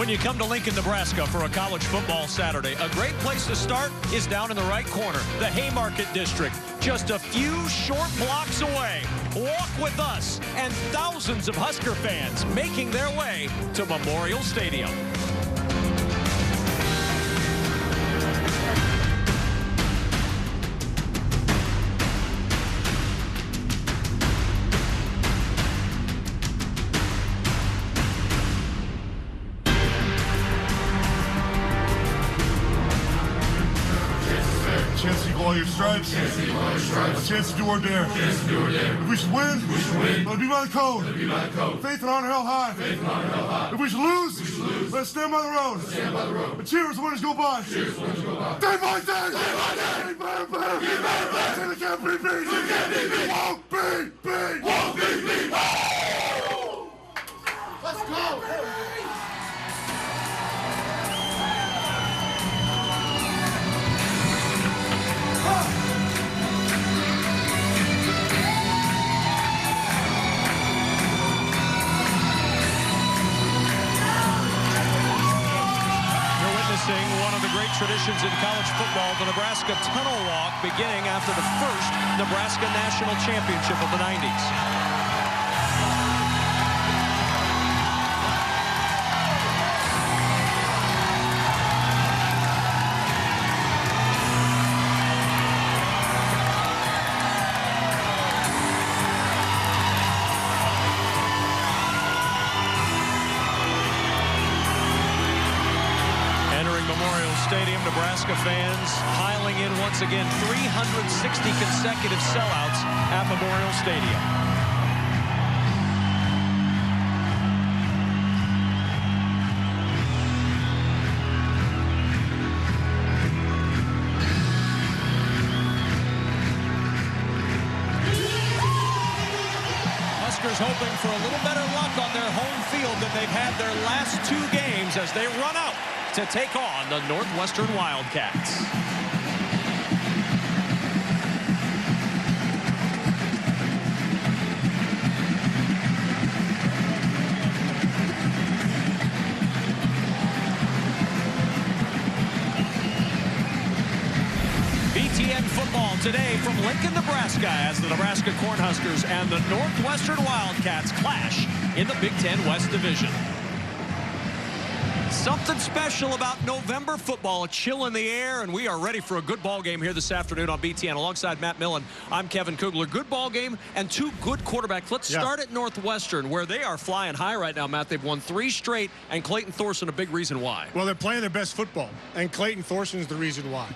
When you come to Lincoln, Nebraska for a college football Saturday, a great place to start is down in the right corner, the Haymarket District, just a few short blocks away. Walk with us and thousands of Husker fans making their way to Memorial Stadium. Chance to equal all your stripes. A chance to do or dare. If we should win, let it be by the code. Faith and honor held high. If we should lose, let's stand by the road. And cheer as the winners go by. Day by day. Day by day. Till it can't be beat. Won't be beat. Won't be beat. Let's go. One of the great traditions in college football, the Nebraska Tunnel Walk, beginning after the first Nebraska National Championship of the 90s. Memorial Stadium, Nebraska fans piling in once again, 360 consecutive sellouts at Memorial Stadium. Huskers hoping for a little better luck on their home field than they've had their last two games as they run out to take on the Northwestern Wildcats. BTN football today from Lincoln, Nebraska, as the Nebraska Cornhuskers and the Northwestern Wildcats clash in the Big Ten West Division. Something special about November football, a chill in the air, and we are ready for a good ball game here this afternoon on BTN. Alongside Matt Millen, I'm Kevin Kugler. Good ball game and two good quarterbacks. Let's start at Northwestern, where they are flying high right now, Matt. They've won 3 straight, and Clayton Thorson a big reason why. Well, they're playing their best football, and Clayton Thorson is the reason why.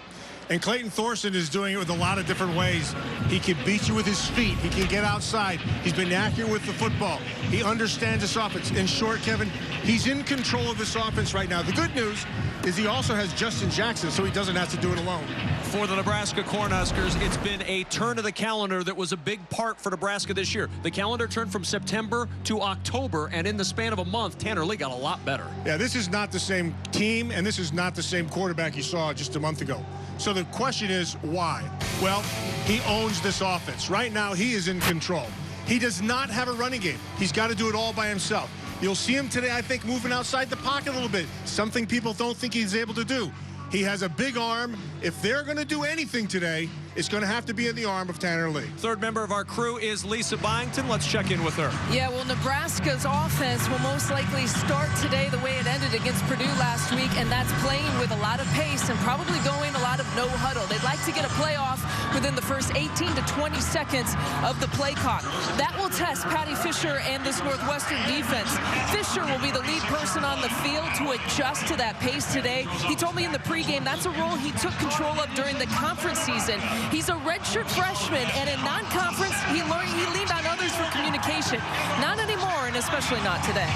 And Clayton Thorson is doing it with a lot of different ways. He can beat you with his feet. He can get outside. He's been accurate with the football. He understands this offense. In short, Kevin, he's in control of this offense right now. The good news is he also has Justin Jackson, so he doesn't have to do it alone. For the Nebraska Cornhuskers, it's been a turn of the calendar that was a big part for Nebraska this year. The calendar turned from September to October, and in the span of a month, Tanner Lee got a lot better. Yeah, this is not the same team, and this is not the same quarterback you saw just a month ago. So the question is, why? Well, he owns this offense. Right now, he is in control. He does not have a running game. He's got to do it all by himself. You'll see him today, I think, moving outside the pocket a little bit, something people don't think he's able to do. He has a big arm. If they're going to do anything today, it's going to have to be in the arm of Tanner Lee. Third member of our crew is Lisa Byington. Let's check in with her. Yeah, well, Nebraska's offense will most likely start today the way it ended against Purdue last week, and that's playing with a lot of pace and probably going a lot of no huddle. They'd like to get a play off within the first 18 to 20 seconds of the play clock. That will test Patty Fisher and this Northwestern defense. Fisher will be the lead person on the field to adjust to that pace today. He told me in the pregame that's a role he took control of during the conference season. He's a redshirt freshman, and in non-conference, he leaned on others for communication. Not anymore, and especially not today.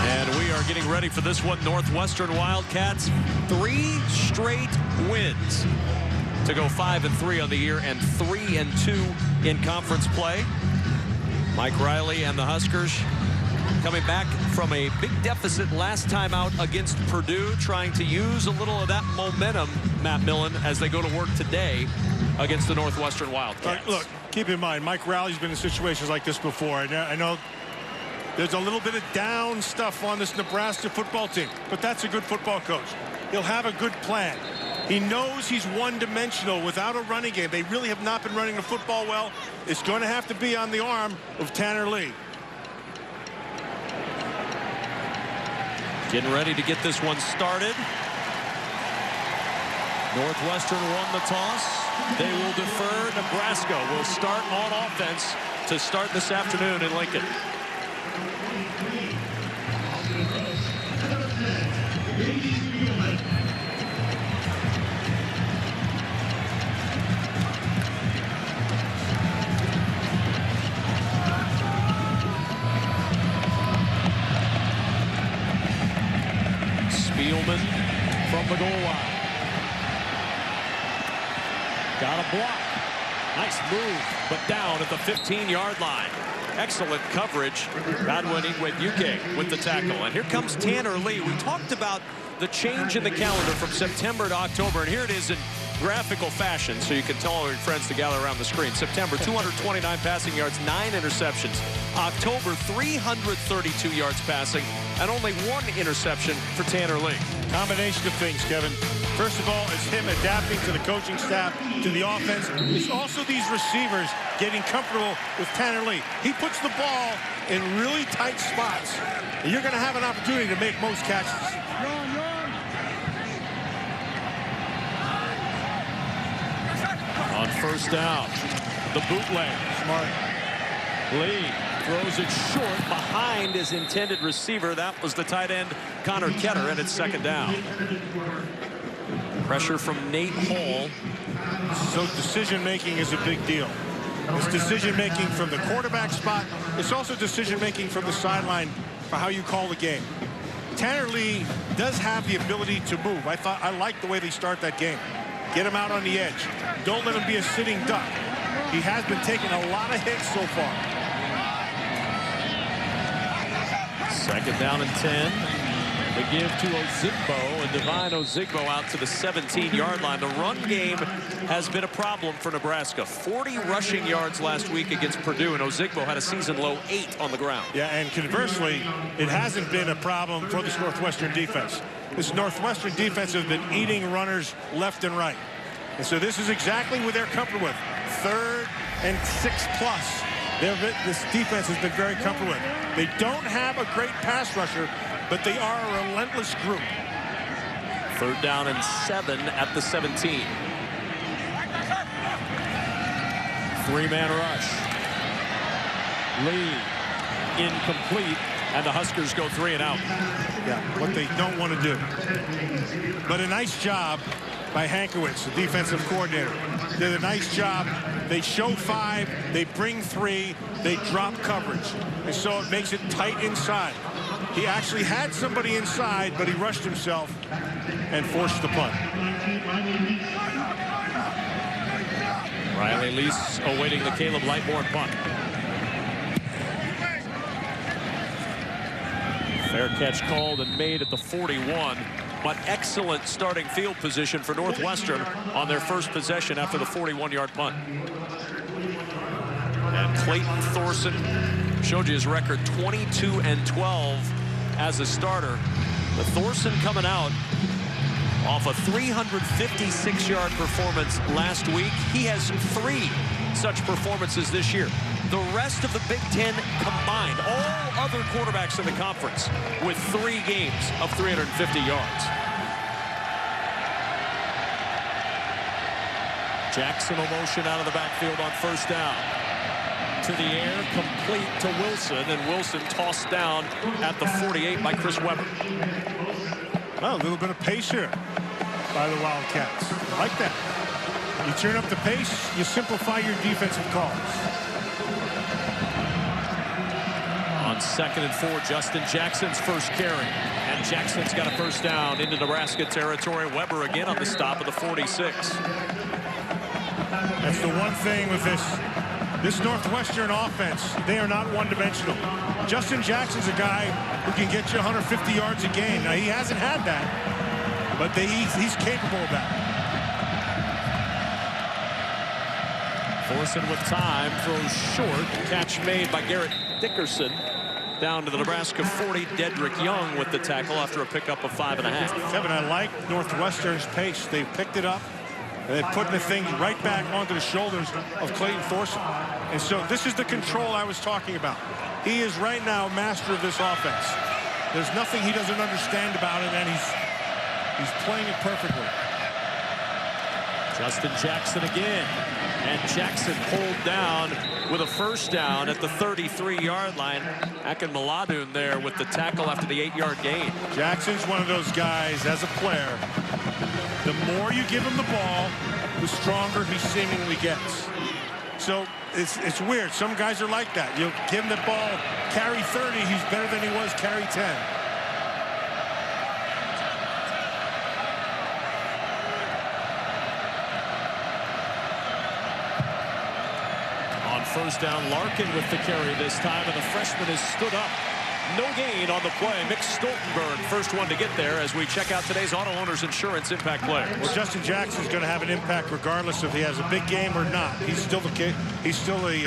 And we are getting ready for this one. Northwestern Wildcats, 3 straight wins to go 5-3 on the year and 3-2 in conference play. Mike Riley and the Huskers coming back from a big deficit last time out against Purdue, trying to use a little of that momentum, Matt Millen, as they go to work today against the Northwestern Wildcats. Look, keep in mind, Mike Riley's been in situations like this before. I know There's a little bit of down stuff on this Nebraska football team, but that's a good football coach. He'll have a good plan. He knows he's one-dimensional without a running game. They really have not been running the football well. It's going to have to be on the arm of Tanner Lee. Getting ready to get this one started. Northwestern won the toss. They will defer. Nebraska will start on offense to start this afternoon in Lincoln. Spielman from the goal line. Got a block. Nice move, but down at the 15-yard line. Excellent coverage. Godwin Igwebuike with the tackle. And here comes Tanner Lee. We talked about the change in the calendar from September to October, and here it is in graphical fashion, so you can tell all your friends to gather around the screen. September, 229 passing yards, 9 interceptions. October, 332 yards passing, and only 1 interception for Tanner Lee. Combination of things, Kevin. First of all, it's him adapting to the coaching staff, to the offense. It's also these receivers getting comfortable with Tanner Lee. He puts the ball in really tight spots, and you're going to have an opportunity to make most catches. On first down, the bootleg. Smart. Lee throws it short behind his intended receiver. That was the tight end, Connor Ketter, and it's second down. Pressure from Nate Hall. So decision-making is a big deal. It's decision-making from the quarterback spot. It's also decision-making from the sideline for how you call the game. Tanner Lee does have the ability to move. I like the way they start that game. Get him out on the edge. Don't let him be a sitting duck. He has been taking a lot of hits so far. Second down and 10. The give to Ozigbo, and Divine Ozigbo out to the 17-yard line. The run game has been a problem for Nebraska. 40 rushing yards last week against Purdue, and Ozigbo had a season-low 8 on the ground. Yeah, and conversely, it hasn't been a problem for this Northwestern defense. This Northwestern defense has been eating runners left and right. And so this is exactly what they're comfortable with. 3rd and 6+. This defense has been very comfortable with. They don't have a great pass rusher, but they are a relentless group. 3rd down and 7 at the 17. 3-man rush. Lee incomplete, and the Huskers go 3 and out. Yeah, what they don't want to do. But a nice job by Hankowitz, the defensive coordinator. Did a nice job. They show 5, they bring 3, they drop coverage. And so it makes it tight inside. He actually had somebody inside, but he rushed himself and forced the punt. Riley Lease awaiting the Caleb Lightbourne punt. Fair catch called and made at the 41. But excellent starting field position for Northwestern on their first possession after the 41-yard punt. And Clayton Thorson showed you his record, 22-12 as a starter. But Thorson coming out off a 356-yard performance last week. He has 3 such performances this year. The rest of the Big Ten combined, all other quarterbacks in the conference, with 3 games of 350 yards. Jackson will motion out of the backfield on first down. To the air, complete to Wilson, and Wilson tossed down at the 48 by Chris Webber. Well, a little bit of pace here by the Wildcats. I like that. You turn up the pace, you simplify your defensive calls. On 2nd and 4, Justin Jackson's first carry. And Jackson's got a first down into Nebraska territory. Webber again on the stop of the 46. That's the one thing with this Northwestern offense. They are not one-dimensional. Justin Jackson's a guy who can get you 150 yards a game. Now, he hasn't had that, but he's capable of that. Thorson with time, throws short. Catch made by Garrett Dickerson. down to the Nebraska 40. Dedrick Young with the tackle after a pickup of 5.5. Kevin, I like Northwestern's pace. They've picked it up. And they're putting the thing right back onto the shoulders of Clayton Thorson. And so this is the control I was talking about. He is right now master of this offense. There's nothing he doesn't understand about it, and he's playing it perfectly. Justin Jackson again. And Jackson pulled down with a first down at the 33-yard line. Akin Maladun there with the tackle after the 8-yard gain. Jackson's one of those guys, as a player, the more you give him the ball, the stronger he seemingly gets. So it's weird. Some guys are like that. You give him the ball, carry 30, he's better than he was carry 10. First down, Larkin with the carry this time, and the freshman has stood up. No gain on the play. Mick Stoltenberg, first one to get there as we check out today's Auto Owners Insurance Impact players. Well, Justin Jackson's going to have an impact regardless if he has a big game or not. He's still the kid. He's still going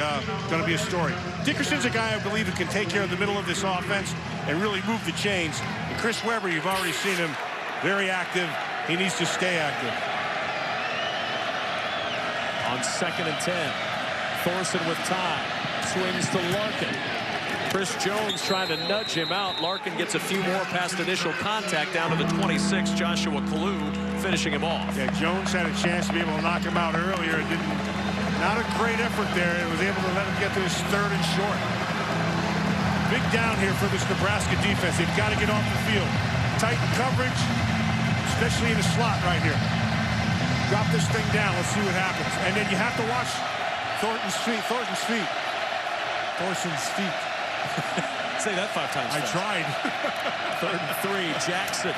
to be a story. Dickerson's a guy I believe who can take care of the middle of this offense and really move the chains. And Chris Webber, you've already seen him very active. He needs to stay active. On 2nd and 10. Thorson with time, swings to Larkin. Chris Jones trying to nudge him out. Larkin gets a few more past initial contact down to the 26. Joshua Kalu finishing him off. Yeah, Jones had a chance to be able to knock him out earlier. It didn't. Not a great effort there. It was able to let him get to his 3rd and short. Big down here for this Nebraska defense. They've got to get off the field. Tighten coverage, especially in the slot right here. Drop this thing down. Let's see what happens. And then you have to watch Thorson's feet. Say that 5 times. I tried. 3rd and 3. Jackson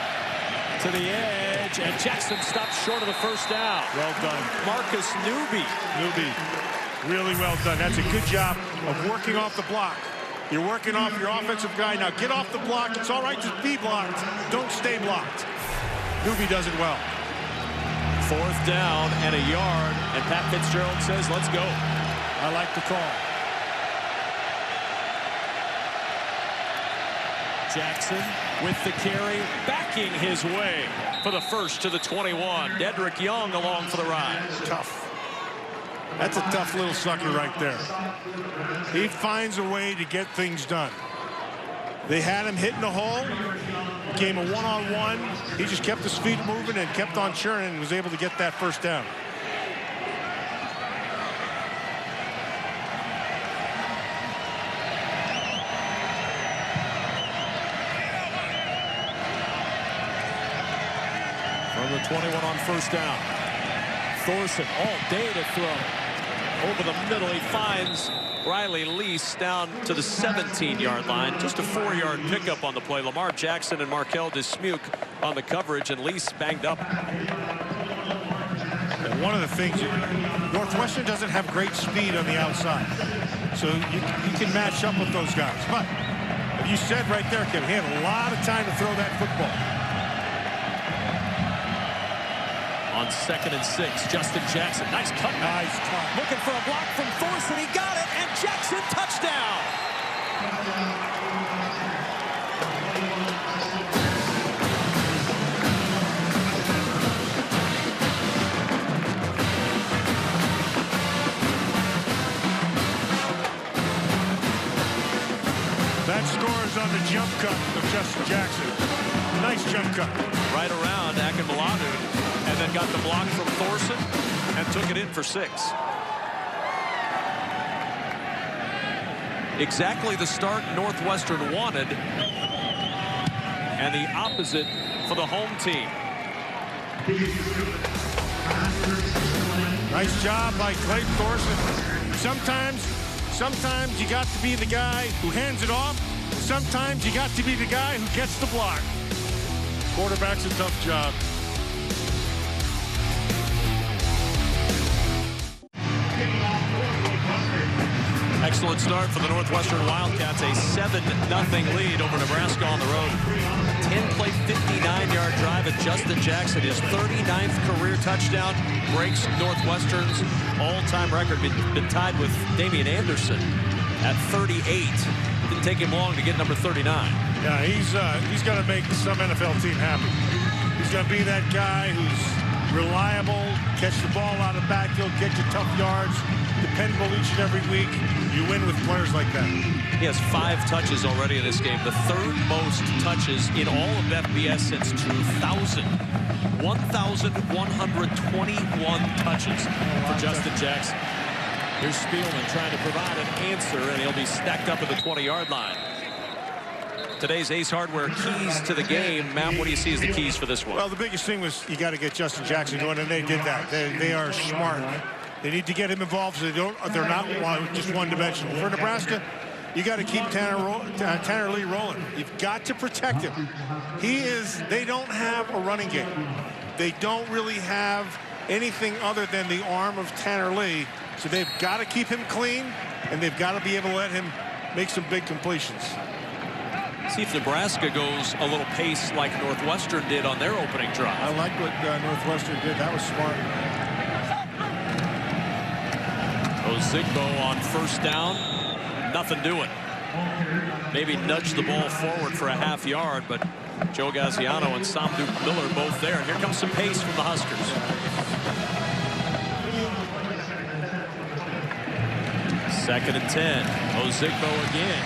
to the edge, and Jackson stops short of the first down. Well done. Marcus Newby. Really well done. That's a good job of working off the block. You're working off your offensive guy. Now get off the block. It's all right to be blocked. Don't stay blocked. Newby does it well. 4th down and a yard, and Pat Fitzgerald says, let's go. I like the call. Jackson with the carry, backing his way for the first to the 21. Dedrick Young along for the ride. Tough. That's a tough little sucker right there. He finds a way to get things done. They had him hitting the hole. Became a one-on-one. He just kept his feet moving and kept on churning and was able to get that first down. From the 21 on first down. Thorson all day to throw. Over the middle, he finds Riley Lease down to the 17-yard line. Just a 4-yard pickup on the play. Lamar Jackson and Markel Dismuke on the coverage, and Lease banged up. And one of the things, Northwestern doesn't have great speed on the outside. So you can match up with those guys. But you said right there, Kevin, he had a lot of time to throw that football. On 2nd and 6, Justin Jackson. Nice cut. Nice cut. Looking for a block from Thorson. He got it, and Jackson touchdown. That scores on the jump cut of Justin Jackson. Nice jump cut. Right around Akin Maladun. And then got the block from Thorson and took it in for 6. Exactly the start Northwestern wanted, and the opposite for the home team. Nice job by Clayton Thorson. Sometimes you got to be the guy who hands it off. Sometimes you got to be the guy who gets the block. Quarterback's a tough job. Excellent start for the Northwestern Wildcats. A 7-0 lead over Nebraska on the road. 10-play, 59-yard drive at Justin Jackson. His 39th career touchdown breaks Northwestern's all-time record. Been tied with Damian Anderson at 38. Didn't take him long to get number 39. Yeah, he's going to make some NFL team happy. He's going to be that guy who's reliable, catch the ball out of the backfield, get you tough yards, dependable each and every week. You win with players like that. He has 5 touches already in this game, the 3rd most touches in all of FBS since 2000. 1,121 touches for Justin Jackson. Here's Spielman trying to provide an answer, and he'll be stacked up at the 20-yard line. Today's Ace Hardware keys to the game. Matt, what do you see as the keys for this one? Well, the biggest thing was you got to get Justin Jackson going, and they did that. They are smart. They need to get him involved so they're not just one-dimensional. For Nebraska, you got to keep Tanner Lee rolling. You've got to protect him. They don't have a running game. They don't really have anything other than the arm of Tanner Lee. So they've got to keep him clean, and they've got to be able to let him make some big completions. See if Nebraska goes a little pace like Northwestern did on their opening drive. I like what Northwestern did. That was smart. Ozigbo on 1st down. Nothing doing. Maybe nudge the ball forward for a half yard, but Joe Gaziano and Samdu Miller both there. And here comes some pace from the Huskers. 2nd and 10. Ozigbo again.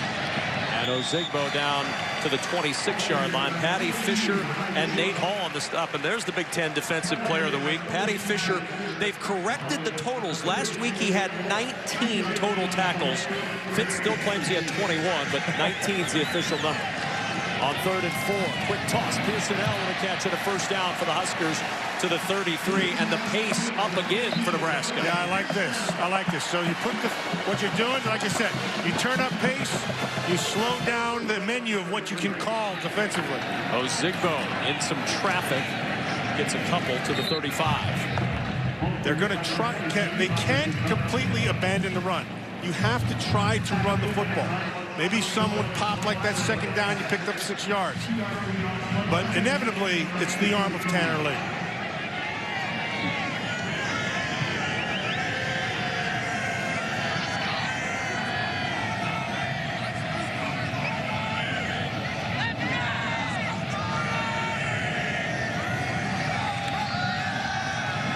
And Ozigbo down to the 26-yard line. Patty Fisher and Nate Hall on the stop. And there's the Big Ten Defensive Player of the Week. Patty Fisher, they've corrected the totals. Last week he had 19 total tackles. Fitz still claims he had 21, but 19 is the official number. On 3rd and 4, quick toss. Pierson-El with a catch and a 1st down for the Huskers to the 33, and the pace up again for Nebraska. Yeah, I like this. I like this. So you put what you're doing, like I said, you turn up pace, you slow down the menu of what you can call defensively. Ozigbo in some traffic, gets a couple to the 35. They're going to try. They can't completely abandon the run. You have to try to run the football. Maybe some would pop like that 2nd down, you picked up 6 yards. But inevitably, it's the arm of Tanner Lee.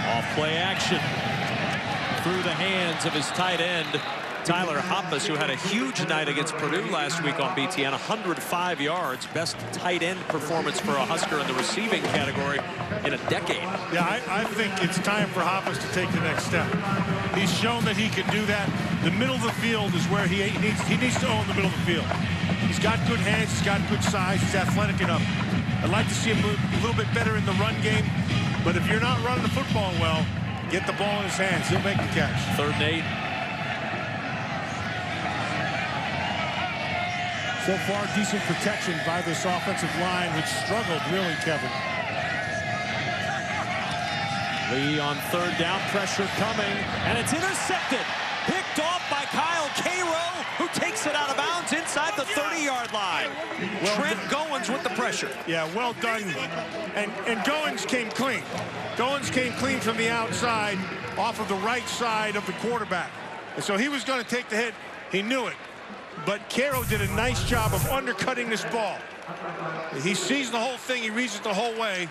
Off play action through the hands of his tight end, Tyler Hoppus, who had a huge night against Purdue last week on BTN, 105 yards, best tight end performance for a Husker in the receiving category in a decade. Yeah, I think it's time for Hoppus to take the next step. He's shown that he can do that. The middle of the field is where he needs to own the middle of the field. He's got good hands, he's got good size, he's athletic enough. I'd like to see him move a little bit better in the run game, but if you're not running the football well, get the ball in his hands, he'll make the catch. 3rd and 8. So far, decent protection by this offensive line, which struggled, really, Kevin. Lee on 3rd down, pressure coming, and it's intercepted. Picked off by Kyle Cairo, who takes it out of bounds inside the 30-yard line. Trent Goins with the pressure. Yeah, well done. And Goins came clean. Goins came clean from the outside, off of the right side of the quarterback. And so he was going to take the hit. He knew it. But Cairo did a nice job of undercutting this ball. He sees the whole thing. He reads it the whole way.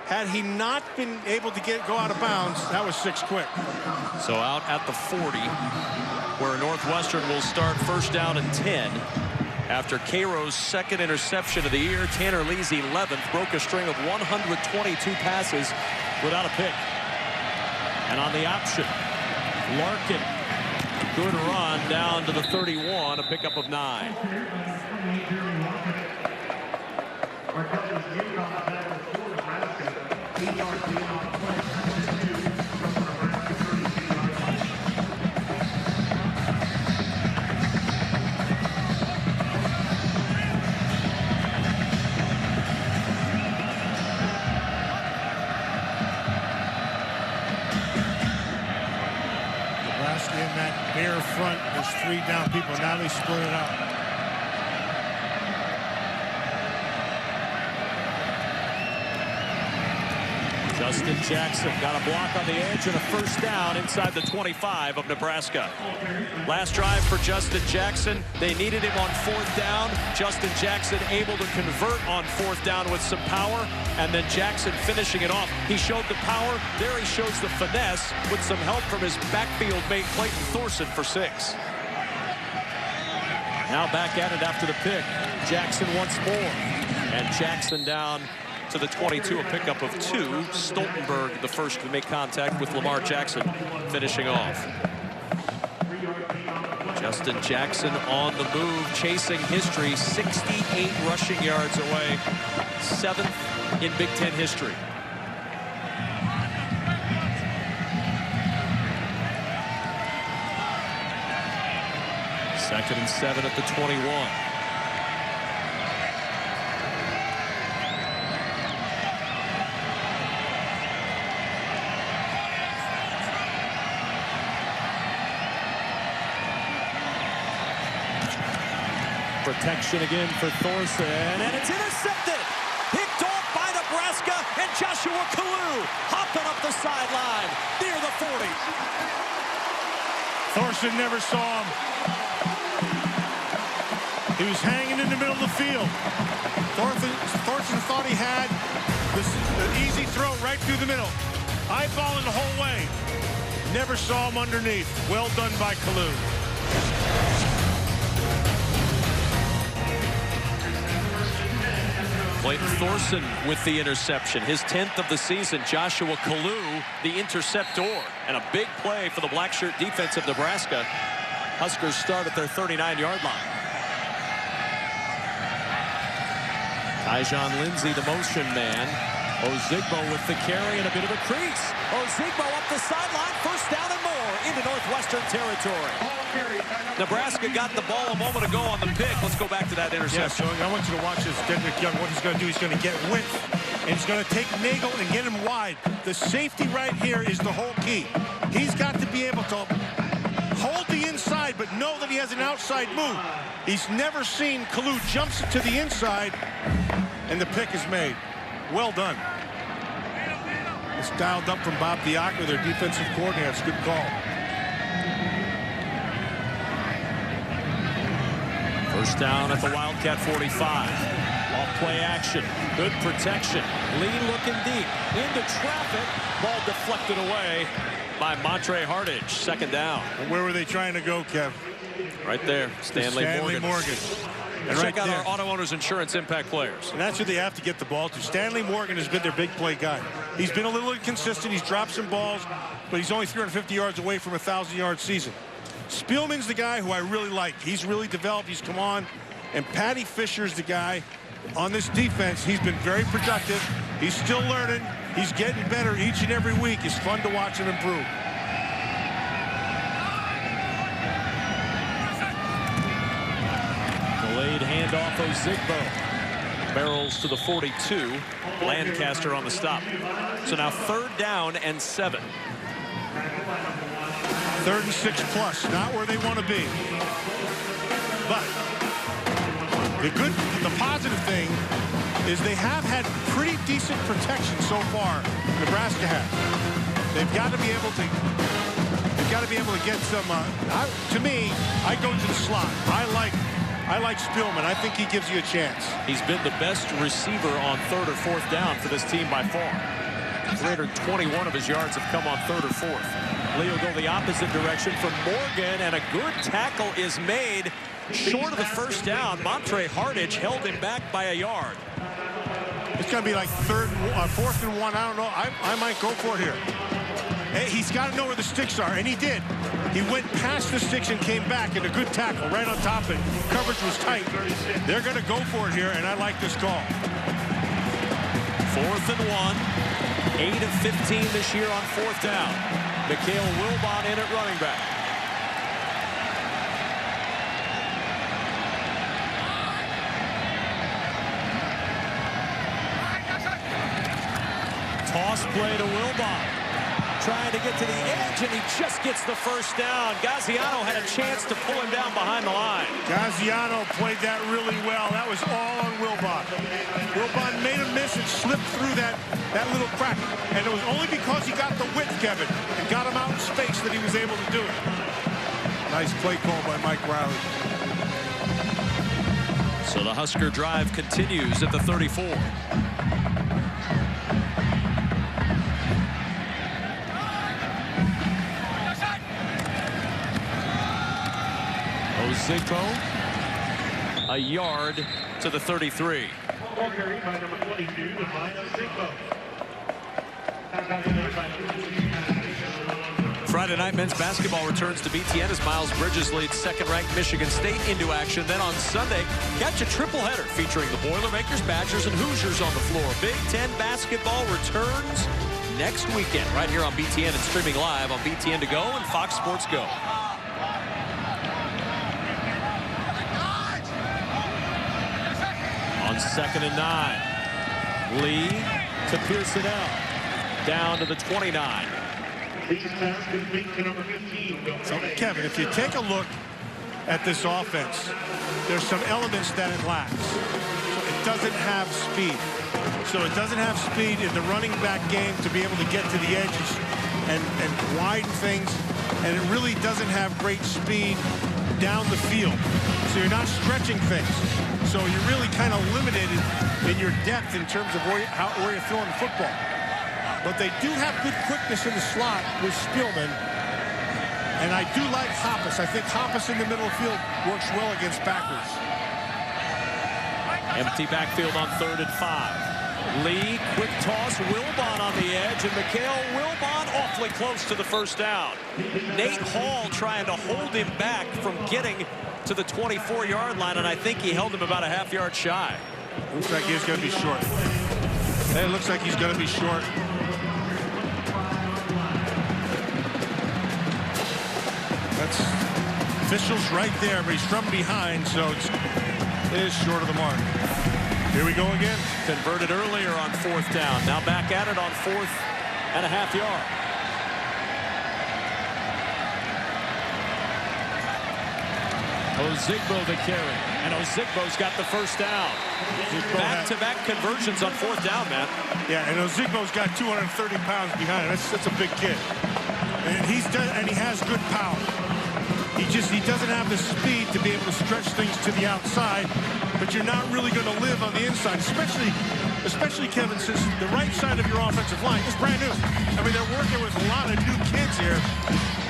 Had he not been able to go out of bounds, that was 6 quick. So out at the 40, where Northwestern will start 1st down and 10. After Cairo's 2nd interception of the year, Tanner Lee's 11th, broke a string of 122 passes without a pick. And on the option, Larkin. Good run down to the 31, a pickup of 9. In that bare front, there's 3 down people. Now they split it up. Justin Jackson got a block on the edge and a first down inside the 25 of Nebraska. Last drive for Justin Jackson. They needed him on 4th down. Justin Jackson able to convert on 4th down with some power, and then Jackson finishing it off. He showed the power. There he shows the finesse with some help from his backfield mate Clayton Thorson for 6. Now back at it after the pick. Jackson once more. And Jackson down to the 22, a pickup of 2. Stoltenberg, the first to make contact with Lamar Jackson, finishing off. Justin Jackson on the move, chasing history, 68 rushing yards away, 7th in Big Ten history. Second and 7 at the 21. Protection again for Thorson, and it's intercepted. Picked off by Nebraska, and Joshua Kalu hopping up the sideline near the 40. Thorson never saw him. He was hanging in the middle of the field. Thorson thought he had the easy throw right through the middle. Eyeballing the whole way. Never saw him underneath. Well done by Kalu. Clayton Thorson with the interception. His 10th of the season. Joshua Kalu, the interceptor. And a big play for the black shirt defense of Nebraska. Huskers start at their 39-yard line. Tyjon Lindsey, the motion man. Ozigbo with the carry and a bit of a crease. Ozigbo up the sideline, first down and more into Northwestern territory. Nebraska got the ball a moment ago on the pick. Let's go back to that interception. Yeah, so I want you to watch this. Dedrick Young, what he's going to do, he's going to get width, and he's going to take Nagel and get him wide. The safety right here is the whole key. He's got to be able to hold the inside, but know that he has an outside move. He's never seen Kalu jumps to the inside, and the pick is made. Well done. It's dialed up from Bob Diaco, their defensive coordinator. It's a good call. First down at the Wildcat 45. Off play action. Good protection. Lee looking deep. Into traffic. Ball deflected away by Montre Hardage. Second down. Where were they trying to go, Kev? Right there. Stanley Morgan. And check out our Auto Owners Insurance Impact players. And that's who they have to get the ball to. Stanley Morgan has been their big play guy. He's been a little inconsistent. He's dropped some balls, but he's only 350 yards away from a 1,000-yard season. Spielman's the guy who I really like. He's really developed. He's come on. And Patty Fisher's the guy on this defense. He's been very productive. He's still learning. He's getting better each and every week. It's fun to watch him improve. Delayed handoff Ozigbo. Barrels to the 42. Lancaster on the stop. So now 3rd down and 7. 3rd and 6 plus, not where they want to be. But the positive thing is they have had pretty decent protection so far. Nebraska has. They've got to be able to. They've got to be able to get some. To me, I go to the slot. I like Spielman. I think he gives you a chance. He's been the best receiver on 3rd or 4th down for this team by far. 321 of his yards have come on 3rd or 4th. Lee will go the opposite direction from Morgan, and a good tackle is made short of the first down. Montre Hardage held him back by a yard. It's going to be like 4th and 1. I don't know. I might go for it here. Hey, he's got to know where the sticks are, and he did. He went past the sticks and came back, and a good tackle right on top of it. Coverage was tight. They're going to go for it here, and I like this call. 4th and 1. 8 of 15 this year on 4th down. Mikhail Wilbon in at running back. Toss play to Wilbon. trying to get to the edge, and he just gets the first down. Gaziano had a chance to pull him down behind the line. Gaziano played that really well. That was all on Wilbon. Wilbon made a miss and slipped through that little crack. And it was only because he got the width, Kevin, and got him out in space that he was able to do it. Nice play call by Mike Riley. So the Husker drive continues at the 34. Ozigbo, a yard to the 33. Friday night men's basketball returns to BTN as Miles Bridges leads second-ranked Michigan State into action. Then on Sunday, catch a triple header featuring the Boilermakers, Badgers, and Hoosiers on the floor. Big Ten basketball returns next weekend right here on BTN and streaming live on BTN To Go and Fox Sports Go. On 2nd and 9, Lee to Pierson-El, down to the 29. So, Kevin, if you take a look at this offense, there's some elements that it lacks. It doesn't have speed. So it doesn't have speed in the running back game to be able to get to the edges and widen things. And it really doesn't have great speed down the field. So you're not stretching things. So you're really kind of limited in your depth in terms of where you're throwing the football. But they do have good quickness in the slot with Spielman. And I do like Hoppus. I think Hoppus in the middle of the field works well against backers. Empty backfield on 3rd and 5. Lee, quick toss, Wilbon on the edge, and Mikhail Wilbon awfully close to the first down. Nate Hall trying to hold him back from getting to the 24-yard line, and I think he held him about a half-yard shy. Looks like he's going to be short. It looks like he's going to be short. That's officials right there, but he's from behind, so it is short of the mark. Here we go again. Converted earlier on 4th down. Now back at it on 4th and a half yard. Ozigbo the carry. And Ozigbo's got the first down. Back-to-back conversions on 4th down, man. Yeah, and Ozigbo's got 230 pounds behind him. That's a big kid. And he has good power. He doesn't have the speed to be able to stretch things to the outside, but you're not really going to live on the inside, especially Kevin, since the right side of your offensive line is brand new. I mean, they're working with a lot of new kids here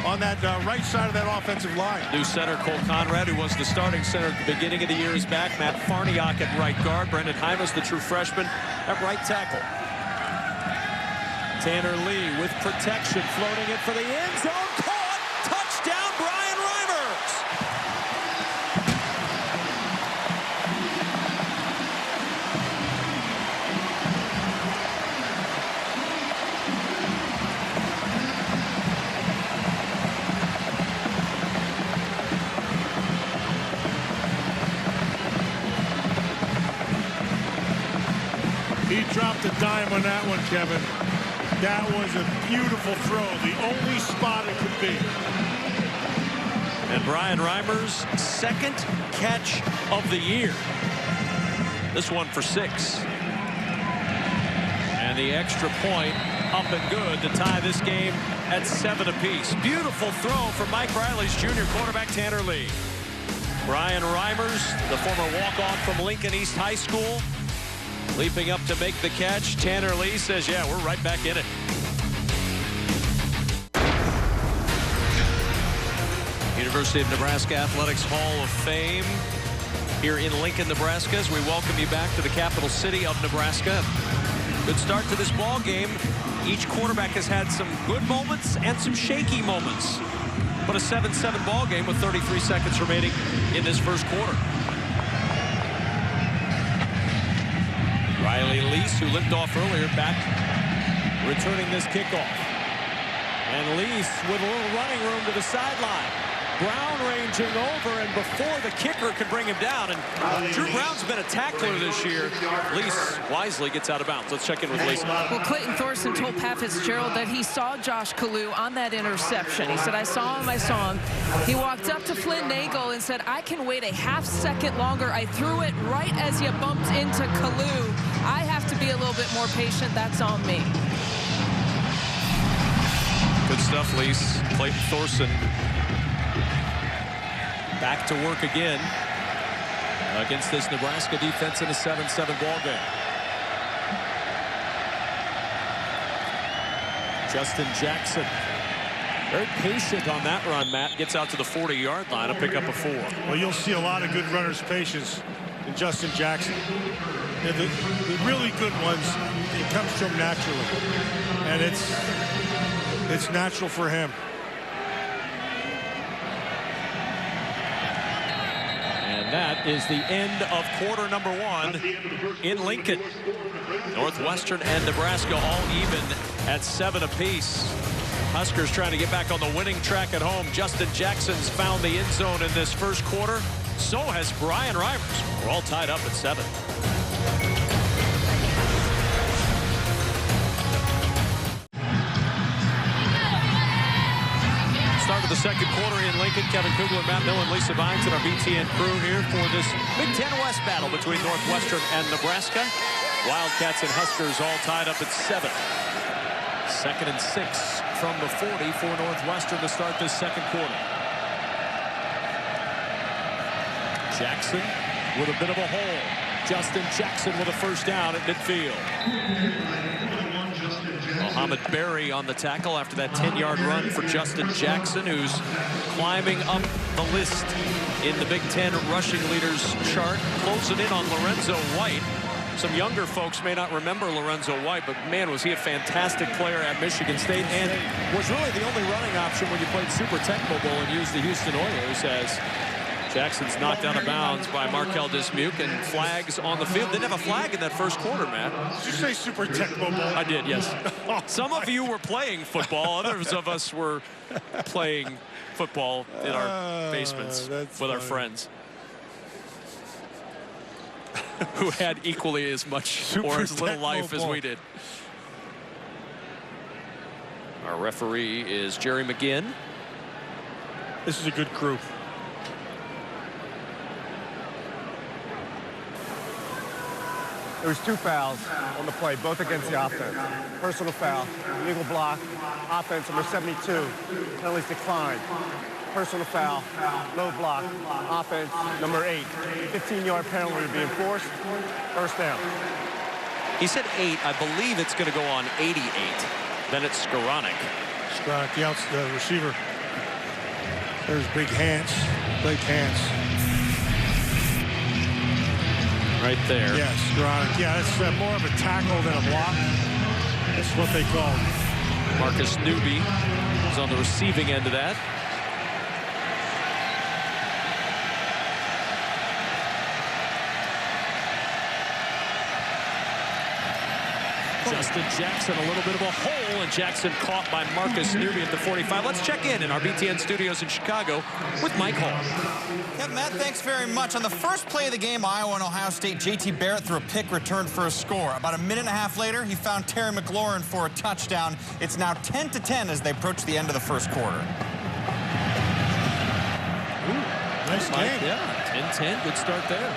on that right side of that offensive line. New center Cole Conrad, who was the starting center at the beginning of the year, is back. Matt Farniok at right guard. Brendan Hymas, the true freshman, at right tackle. Tanner Lee with protection, floating it for the end zone. Caught! Touchdown, Brian Reimers! He dropped a dime on that one, Kevin. That was a beautiful throw, the only spot it could be. And Brian Reimers' 2nd catch of the year. This one for 6. And the extra point up and good to tie this game at 7 apiece. Beautiful throw from Mike Riley's junior quarterback Tanner Lee. Brian Reimers, the former walk-on from Lincoln East High School, leaping up to make the catch. Tanner Lee says, yeah, we're right back in it. University of Nebraska Athletics Hall of Fame here in Lincoln, Nebraska, as we welcome you back to the capital city of Nebraska. Good start to this ball game. Each quarterback has had some good moments and some shaky moments. But a 7-7 ball game with 33 seconds remaining in this first quarter. Riley Lease, who limped off earlier, back returning this kickoff. And Lease with a little running room to the sideline. Brown ranging over, and before the kicker can bring him down, and Drew Brown's been a tackler this year. Lease wisely gets out of bounds. Let's check in with Lisa. Well, Clayton Thorson told Pat Fitzgerald that he saw Josh Kalu on that interception. He said, I saw him. He walked up to Flynn Nagel and said, I can wait a half second longer. I threw it right as you bumped into Kalu. I have to be a little bit more patient. That's on me. Good stuff, Lise. Clayton Thorson back to work again against this Nebraska defense in a 7-7 ball game. Justin Jackson, very patient on that run, Matt. Gets out to the 40-yard line to pick up a 4. Well, you'll see a lot of good runners' patience in Justin Jackson. The really good ones, it comes to him naturally. And it's natural for him. And that is the end of quarter number 1 in Lincoln. Northwestern and Nebraska all even at 7 apiece. Huskers trying to get back on the winning track at home. Justin Jackson's found the end zone in this first quarter. So has Brian Reimers. We're all tied up at 7. Start of the second quarter in Lincoln. Kevin Kugler, Matt Millen, Lisa Vines, and our BTN crew here for this Big Ten West battle between Northwestern and Nebraska. Wildcats and Huskers all tied up at 7. 2nd and 6 from the 40 for Northwestern to start this second quarter. Jackson with a bit of a hole. Justin Jackson with a first down at midfield. Mohamed Berry on the tackle after that 10-yard run for Justin Jackson, who's climbing up the list in the Big Ten rushing leaders chart, closing in on Lorenzo White. Some younger folks may not remember Lorenzo White, but man, was he a fantastic player at Michigan State, and was really the only running option when you played Super Tecmo Bowl and used the Houston Oilers. As Jackson's knocked out of bounds by Markel Dismuke, and flags on the field. Didn't have a flag in that first quarter, Matt. Did you say Super Tecmo Bowl? I did, yes. Some of you were playing football. Others of us were playing football in our basements with our friends who had equally as much or as little life as we did. Our referee is Jerry McGinn. This is a good crew. There was 2 fouls on the play, both against the offense. Personal foul, illegal block, offense number 72, penalties declined. Personal foul, low block, offense number 8. 15-yard penalty to be enforced, first down. He said 8. I believe it's going to go on 88. Then it's Skoranek. Skoranek, the receiver. There's Big Hans. Right there. Yes, Skoranek. Yeah, it's more of a tackle than a block. That's what they call it. Marcus Newby is on the receiving end of that. Justin Jackson, a little bit of a hole, and Jackson caught by Marcus Newby at the 45. Let's check in our BTN studios in Chicago with Mike Hall. Kevin, Matt, thanks very much. On the first play of the game, Iowa and Ohio State, J.T. Barrett threw a pick return for a score. About a minute and a half later, he found Terry McLaurin for a touchdown. It's now 10-10 as they approach the end of the first quarter. Ooh, nice game. Yeah, 10-10, good start there.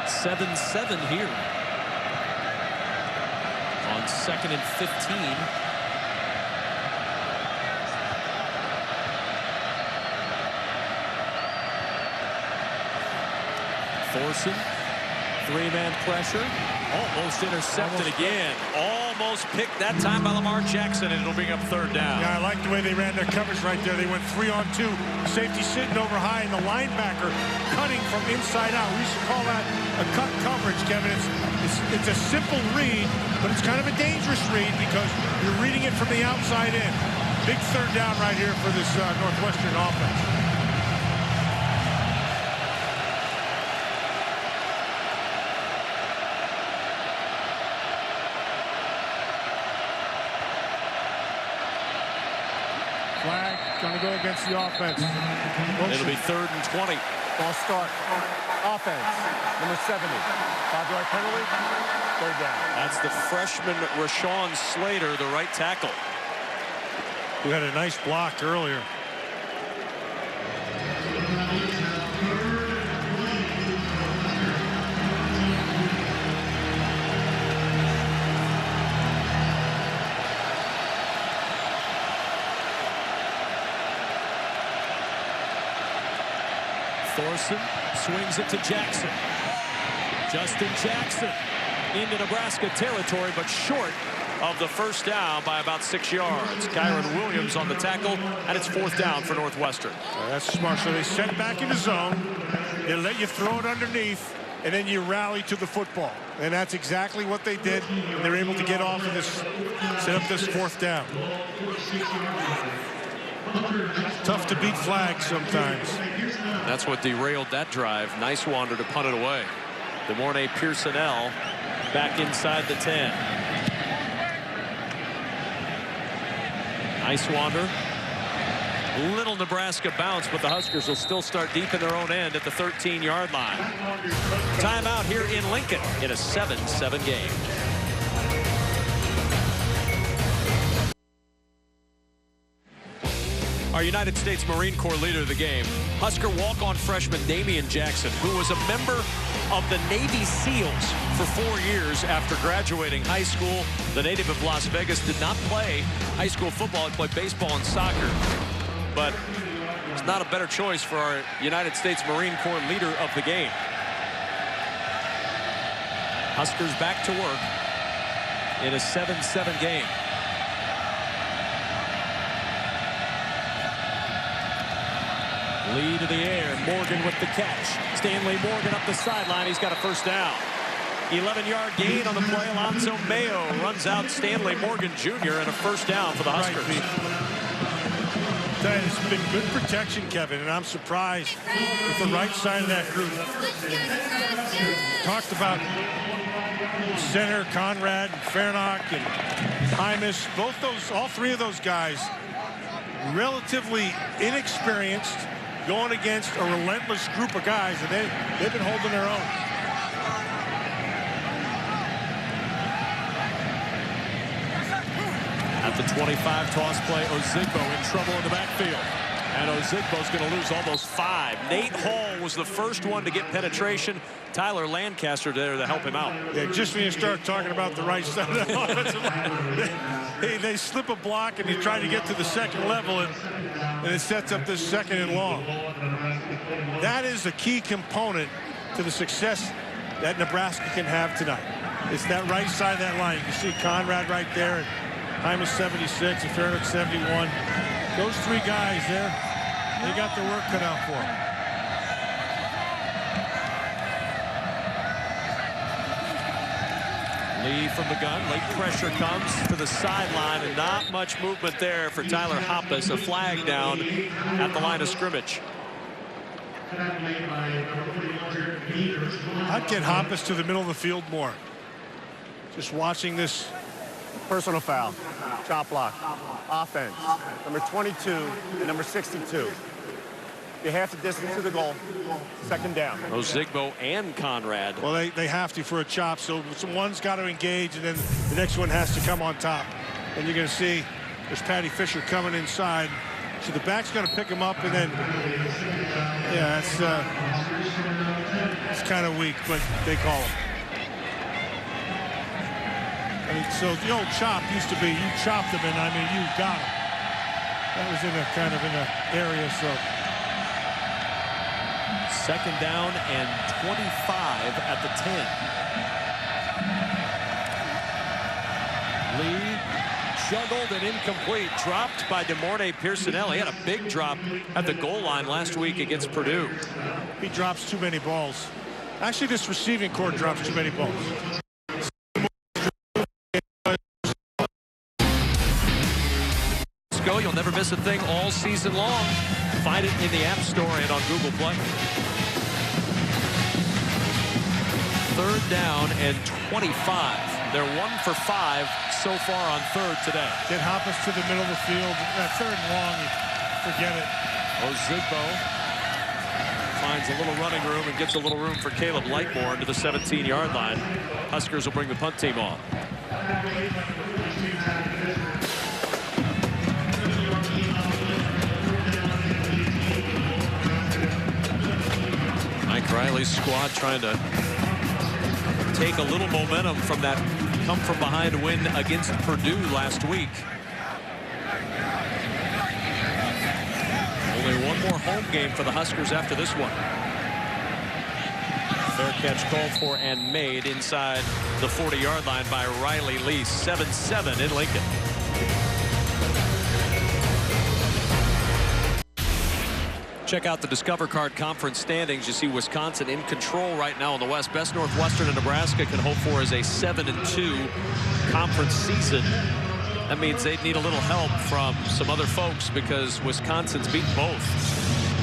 7-7 here. On 2nd and 15. Thorson, 3-man pressure, almost intercepted again. Almost picked that time by Lamar Jackson, and it'll bring up 3rd down. Yeah, I like the way they ran their coverage right there. They went 3-on-2. Safety sitting over high, and the linebacker cutting from inside out. We used to call that a cut coverage, Kevin. It's a simple read, but it's kind of a dangerous read because you're reading it from the outside in. Big 3rd down right here for this Northwestern offense. Flag. going to go against the offense. It'll be 3rd and 20. Ball start. Offense. Number 70. 5-yard penalty. 3rd down. That's the freshman Rashawn Slater, the right tackle, who had a nice block earlier. Thorson swings it to Jackson. Justin Jackson into Nebraska territory, but short of the first down by about 6 yards. Kyron Williams on the tackle, and it's 4th down for Northwestern. That's smart. So they set back in the zone. They let you throw it underneath, and then you rally to the football. And that's exactly what they did. And they're able to get off of this, set up this 4th down. Tough to beat flags sometimes. That's what derailed that drive. Nice wander to punt it away. DeMornay Pierson-El back inside the 10. Nice wander. Little Nebraska bounce, but the Huskers will still start deep in their own end at the 13-yard line. Timeout here in Lincoln in a 7-7 game. Our United States Marine Corps leader of the game, Husker walk-on freshman Damian Jackson, who was a member of the Navy SEALs for 4 years after graduating high school. The native of Las Vegas did not play high school football. He played baseball and soccer. But it's not a better choice for our United States Marine Corps leader of the game. Huskers back to work in a 7-7 game. Lee to the air. Morgan with the catch. Stanley Morgan up the sideline. He's got a first down. 11-yard gain on the play. Alonzo Mayo runs out Stanley Morgan Jr. and a first down for the Huskers. That has been good protection, Kevin, and I'm surprised with the right side of that group. Talked about center Conrad, and Farnock, and Hymas. All three of those guys, relatively inexperienced, going against a relentless group of guys, and they've been holding their own. At the 25 toss play, Ozigbo in trouble in the backfield. And Ozigbo's going to lose almost 5. Nate Hall was the first one to get penetration. Tyler Lancaster there to help him out. Yeah, just when you start talking about the right side of the offensive line, they slip a block and you try to get to the second level, and it sets up this 2nd and long. That is a key component to the success that Nebraska can have tonight. It's that right side of that line. You can see Conrad right there, and Hymas 76 and Farnock 71. Those three guys there, they got their work cut out for them. Lee from the gun. Late pressure comes to the sideline, and not much movement there for Tyler Hoppus. A flag down at the line of scrimmage. I'd get Hoppus to the middle of the field more. Just watching this. Personal foul. Chop block. Offense. Number 22 and number 62. You have to distance to the goal. 2nd down. Ozigbo and Conrad. Well, they have to for a chop, so one's got to engage, and then the next one has to come on top. And you're going to see there's Patty Fisher coming inside. So the back's going to pick him up, and then, yeah, it's kind of weak, but they call him. I mean, so the old chop used to be you chopped him, and I mean you got him. That was in a kind of in an area, so. 2nd down and 25 at the 10. Lee juggled and incomplete. Dropped by DeMornay Pierson-El. He had a big drop at the goal line last week against Purdue. He drops too many balls. Actually, this receiving corps drops too many balls. Let's go. You'll never miss a thing all season long. Find it in the App Store and on Google Play. 3rd down and 25. They're 1 for 5 so far on 3rd today. Get Hoppus to the middle of the field. That 3rd and long, forget it. Ozigbo finds a little running room and gets a little room for Caleb Lightmore into the 17-yard line. Huskers will bring the punt team on. Mike Riley's squad trying to take a little momentum from that come-from-behind win against Purdue last week. Only one more home game for the Huskers after this one. Fair catch called for and made inside the 40-yard line by Riley Lee. 7-7 in Lincoln. Check out the Discover Card Conference standings. You see Wisconsin in control right now in the West. Best Northwestern and Nebraska can hope for is a 7-2 conference season. That means they'd need a little help from some other folks because Wisconsin's beaten both.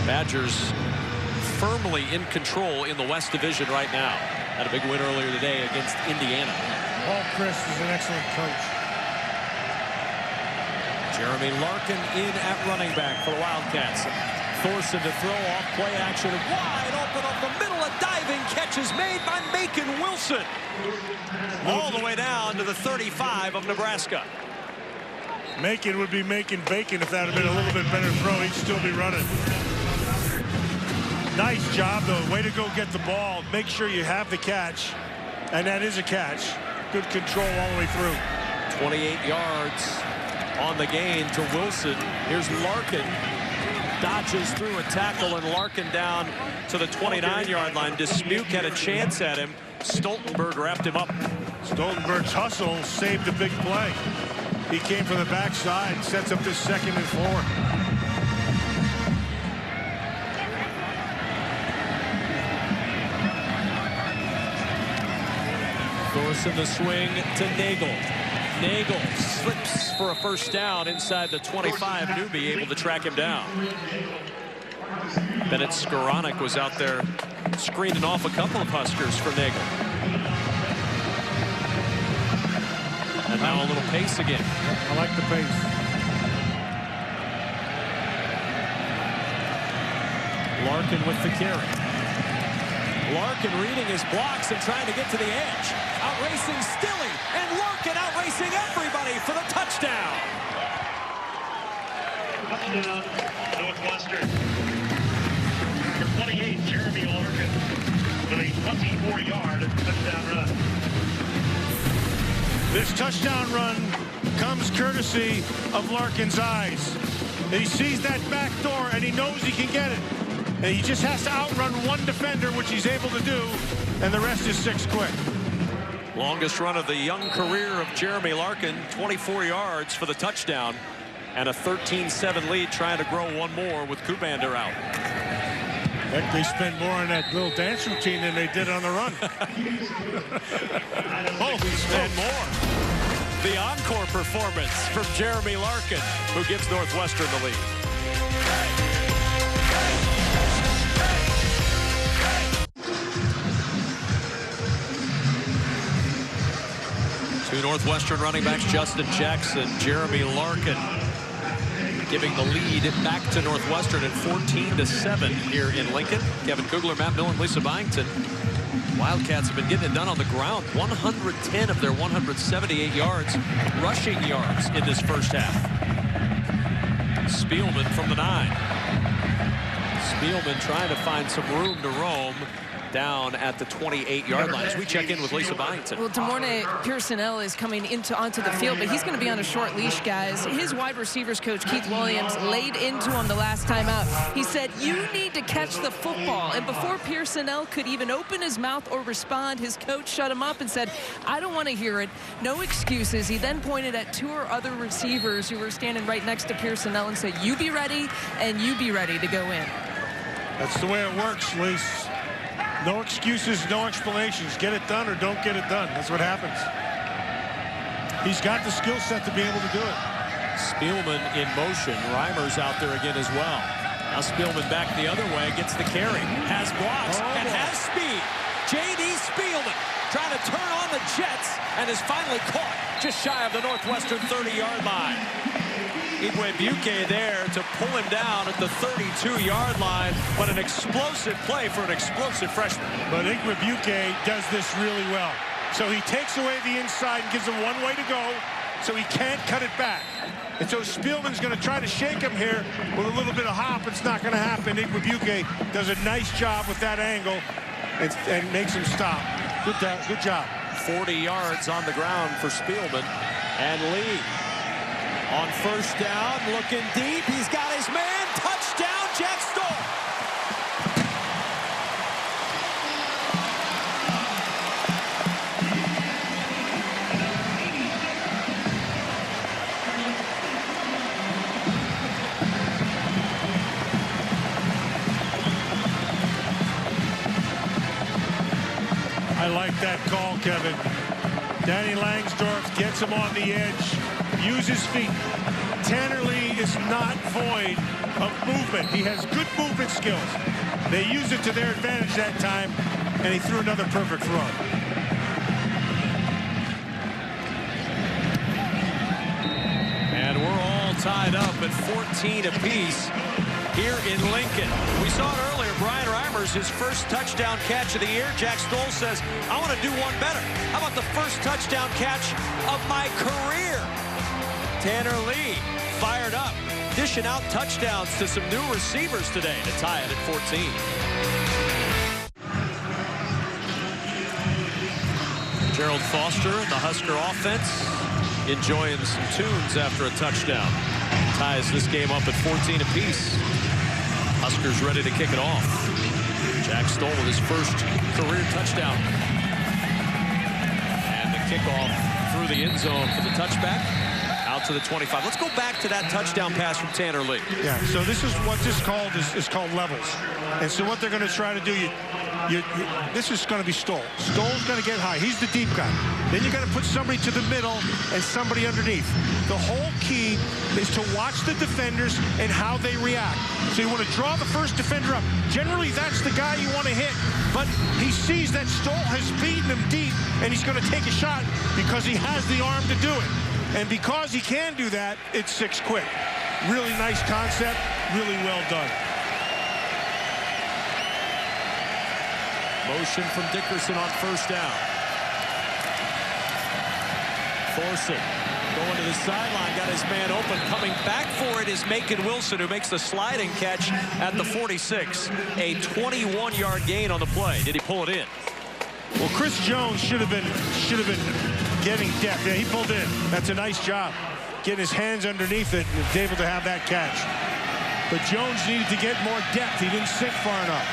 Badgers firmly in control in the West Division right now. Had a big win earlier today against Indiana. Paul Chryst is an excellent coach. Jeremy Larkin in at running back for the Wildcats. Thorson to throw off play action. Wide open up the middle. A diving catch is made by Macon Wilson. All the way down to the 35 of Nebraska. Macon would be making bacon if that had been a little bit better throw. He'd still be running. Nice job, though. Way to go get the ball. Make sure you have the catch. And that is a catch. Good control all the way through. 28 yards on the gain to Wilson. Here's Larkin. Dodges through a tackle, and Larkin down to the 29-yard line. Dismuke had a chance at him. Stoltenberg wrapped him up. Stoltenberg's hustle saved a big play. He came from the backside, sets up this 2nd and 4. Thorson the swing to Nagel. Nagel slips for a first down inside the 25. Newby able to track him down. Bennett Skoranek was out there screening off a couple of Huskers for Nagel. And now a little pace again. I like the pace. Larkin with the carry. Larkin reading his blocks and trying to get to the edge. Outracing Stilley, and Larkin outracing everybody for the touchdown. Touchdown, Northwestern. Number 28, Jeremy Larkin, with a 24-yard touchdown run. This touchdown run comes courtesy of Larkin's eyes. He sees that back door, and he knows he can get it. And he just has to outrun one defender, which he's able to do, and the rest is 6 quick. Longest run of the young career of Jeremy Larkin, 24 yards for the touchdown, and a 13-7 lead, trying to grow one more with Kubander out. Heck, they spend more on that little dance routine than they did on the run. Oh, and more. The encore performance from Jeremy Larkin, who gives Northwestern the lead. Two Northwestern running backs, Justin Jackson, Jeremy Larkin, giving the lead back to Northwestern at 14-7 here in Lincoln. Kevin Kugler, Matt Millen, Lisa Byington. Wildcats have been getting it done on the ground. 110 of their 178 yards, rushing yards in this first half. Spielman from the 9. Spielman trying to find some room to roam down at the 28-yard line as we check in with Lisa Byington. Well, Demorne Pierson-El is coming onto the field, but he's going to be on a short leash, guys. His wide receivers coach, Keith Williams, laid into him the last time out. He said, you need to catch the football. And before Pierson-El could even open his mouth or respond, his coach shut him up and said, I don't want to hear it. No excuses. He then pointed at 2 other receivers who were standing right next to Pierson-El and said, you be ready, and you be ready to go in. That's the way it works, Lise. No excuses, no explanations. Get it done or don't get it done. That's what happens. He's got the skill set to be able to do it. Spielman in motion. Reimer's out there again as well. Now Spielman back the other way, gets the carry, has blocks, and has speed. J.D. Spielman trying to turn on the Jets and is finally caught just shy of the Northwestern 30-yard line. Igwebuike there to pull him down at the 32-yard line. But an explosive play for an explosive freshman. But Igwebuike does this really well. So he takes away the inside and gives him one way to go, so he can't cut it back. And so Spielman's going to try to shake him here with a little bit of hop. It's not going to happen. Igwebuike does a nice job with that angle and makes him stop. Good job. 40 yards on the ground for Spielman. And Lee on first down, looking deep. He's got his man. Touchdown, Jack Stoll. I like that call, Kevin. Danny Langsdorff gets him on the edge, uses feet. Tanner Lee is not void of movement. He has good movement skills. They used it to their advantage that time, and he threw another perfect throw. And we're all tied up at 14 apiece here in Lincoln. We saw it earlier. Brian Reimers, his first touchdown catch of the year. Jack Stoll says, I want to do one better. How about the first touchdown catch of my career? Tanner Lee fired up, dishing out touchdowns to some new receivers today to tie it at 14. Gerald Foster and the Husker offense enjoying some tunes after a touchdown. Ties this game up at 14 apiece. Huskers ready to kick it off. Jack Stoll with his first career touchdown. And the kickoff through the end zone for the touchback. Out to the 25. Let's go back to that touchdown pass from Tanner Lee. Yeah, so this is what this called is called levels. And so what they're going to try to do, this is going to be Stoll. Stoll's going to get high. He's the deep guy. Then you got to put somebody to the middle and somebody underneath. The whole key is to watch the defenders and how they react. So you want to draw the first defender up. Generally, that's the guy you want to hit. But he sees that Stoll has beaten him deep, and he's going to take a shot because he has the arm to do it. And because he can do that, it's 6 quick. Really nice concept, really well done. Motion from Dickerson on first down. Thorson going to the sideline, got his man open. Coming back for it is Macon Wilson, who makes the sliding catch at the 46. A 21-yard gain on the play. Did he pull it in? Well, Chris Jones should have been getting depth. Yeah, he pulled in. That's a nice job. Getting his hands underneath it and was able to have that catch. But Jones needed to get more depth. He didn't sink far enough.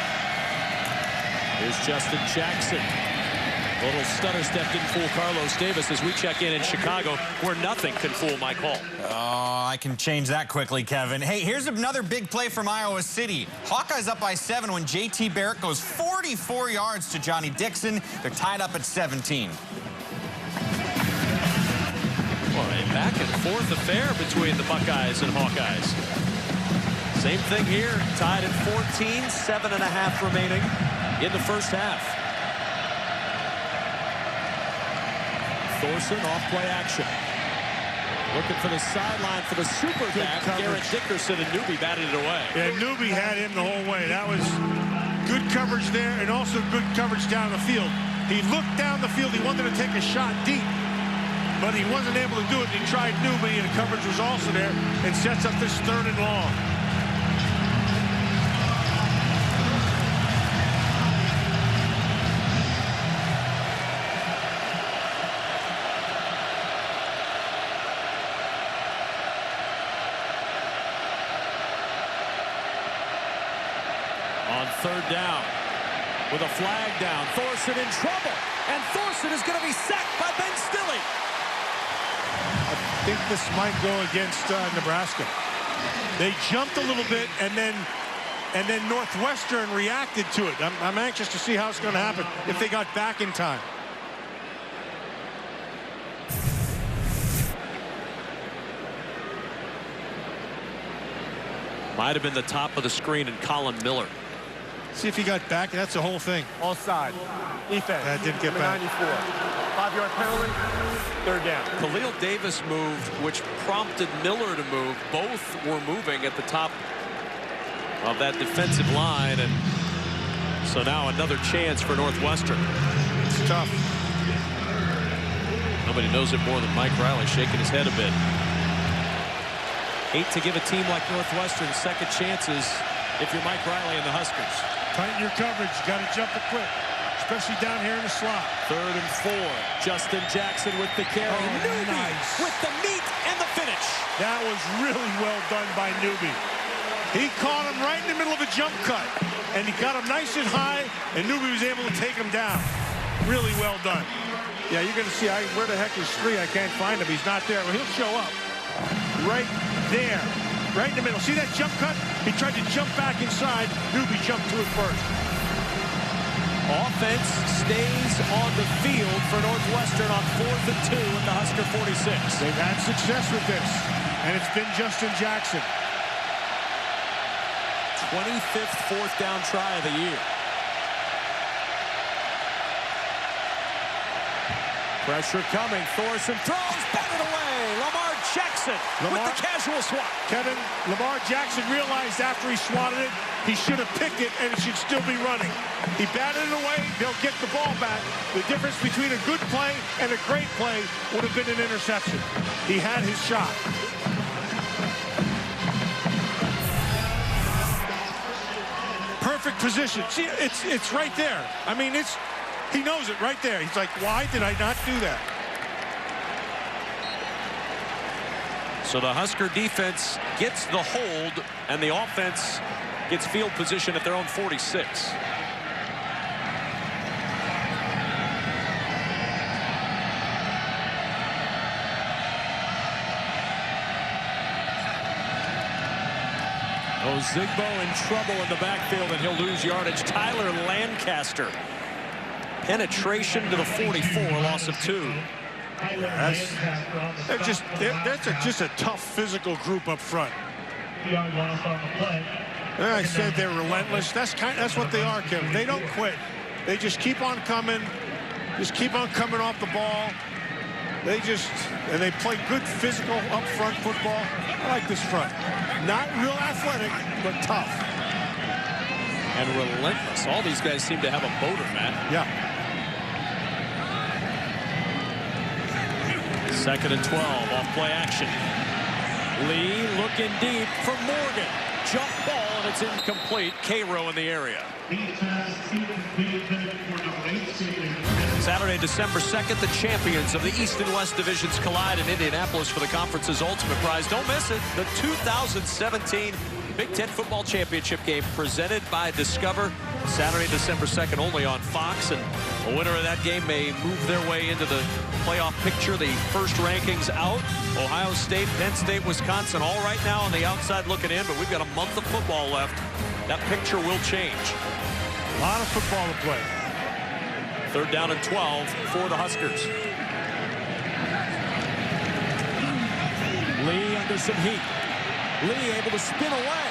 Here's Justin Jackson. A little stutter step didn't fool Carlos Davis as we check in Chicago, where nothing can fool Mike Hall. Oh, I can change that quickly, Kevin. Hey, here's another big play from Iowa City. Hawkeyes up by 7 when J.T. Barrett goes 44 yards to Johnny Dixon. They're tied up at 17. Well, a back and forth affair between the Buckeyes and Hawkeyes. Same thing here, tied at 14, 7.5 remaining in the first half. Thorson off play action. Looking for the sideline for the super back. Garrett Dickerson, and Newby batted it away. Yeah, Newby had him the whole way. That was good coverage there and also good coverage down the field. He looked down the field. He wanted to take a shot deep, but he wasn't able to do it. He tried Newby, and the coverage was also there and sets up this 3rd and long. On 3rd down, with a flag down, Thorson in trouble, and Thorson is going to be sacked by Ben Stille. I think this might go against Nebraska. They jumped a little bit, and then Northwestern reacted to it. I'm anxious to see how it's going to happen if they got back in time. Might have been the top of the screen and Colin Miller. See if he got back. That's the whole thing. Offside. Defense. That didn't get back. 94. 5-yard penalty. 3rd down. Khalil Davis moved, which prompted Miller to move. Both were moving at the top of that defensive line, and so now another chance for Northwestern. It's tough. Nobody knows it more than Mike Riley, shaking his head a bit. Hate to give a team like Northwestern second chances if you're Mike Riley and the Huskers. Tighten your coverage. Got to jump it quick, especially down here in the slot. 3rd and 4. Justin Jackson with the carry. Newby nice. with the meat and the finish. That was really well done by Newby. He caught him right in the middle of a jump cut, and he got him nice and high, and Newby was able to take him down. Really well done. Yeah, you're going to see where the heck is 3. I can't find him. He's not there. Well, he'll show up right there. Right in the middle. See that jump cut? He tried to jump back inside. Newby jumped to it first. Offense stays on the field for Northwestern on 4th and 2 at the Husker 46. They've had success with this, and it's been Justin Jackson. 25th 4th down try of the year. Pressure coming. Thorson throws. Batted away. Lamar Jackson with the casual swat. Kevin, Lamar Jackson realized after he swatted it, he should have picked it, and it should still be running. He batted it away. They'll get the ball back. The difference between a good play and a great play would have been an interception. He had his shot. Perfect position. See, it's right there. I mean, he knows it right there. He's like, why did I not do that? So the Husker defense gets the hold, and the offense gets field position at their own 46. Ozigbo in trouble in the backfield, and he'll lose yardage. Tyler Lancaster. Penetration to the 44, loss of 2. That's just a tough physical group up front. I said they're relentless. That's what they are, Kevin. They don't quit. They just keep on coming. Just keep on coming off the ball. And they play good physical up front football. I like this front. Not real athletic, but tough. And relentless. All these guys seem to have a motor, Matt. Yeah. 2nd and 12 off play action. Lee looking deep for Morgan. Jump ball, and it's incomplete. Cairo in the area. Saturday, December 2nd, the champions of the East and West divisions collide in Indianapolis for the conference's ultimate prize. Don't miss it. The 2017 Big Ten Football Championship game presented by Discover. Saturday, December 2nd, only on Fox. And the winner of that game may move their way into the playoff picture. The first rankings out. Ohio State, Penn State, Wisconsin, all right now on the outside looking in. But we've got a month of football left. That picture will change. A lot of football to play. 3rd down and 12 for the Huskers. Lee under some heat. Lee able to spin away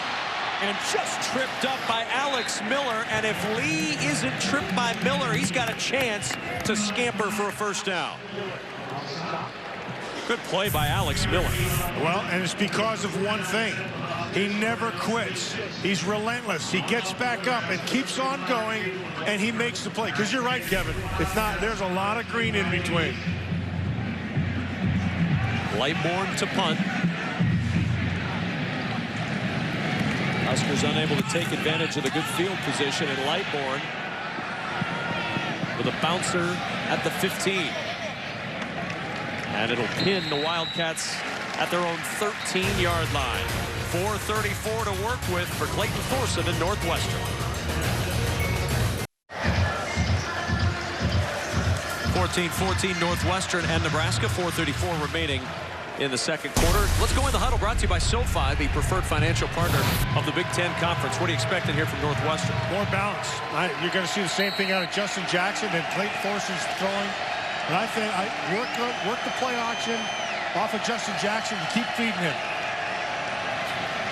and just tripped up by Alex Miller. And if Lee isn't tripped by Miller, he's got a chance to scamper for a first down. Good play by Alex Miller. Well, and it's because of one thing. He never quits. He's relentless. He gets back up and keeps on going, and he makes the play. Because you're right, Kevin. If not, there's a lot of green in between. Lightborn to punt. Huskers unable to take advantage of the good field position, and Lightborn with a bouncer at the 15. And it'll pin the Wildcats at their own 13-yard line. 4:34 to work with for Clayton Thorson in Northwestern. 14-14 Northwestern and Nebraska. 4:34 remaining in the second quarter. Let's go in the huddle, brought to you by SoFi, the preferred financial partner of the Big Ten Conference. What are you expecting here from Northwestern? More balance. You're going to see the same thing out of Justin Jackson and Clayton Thorson's throwing. And I think work the play option off of Justin Jackson to keep feeding him.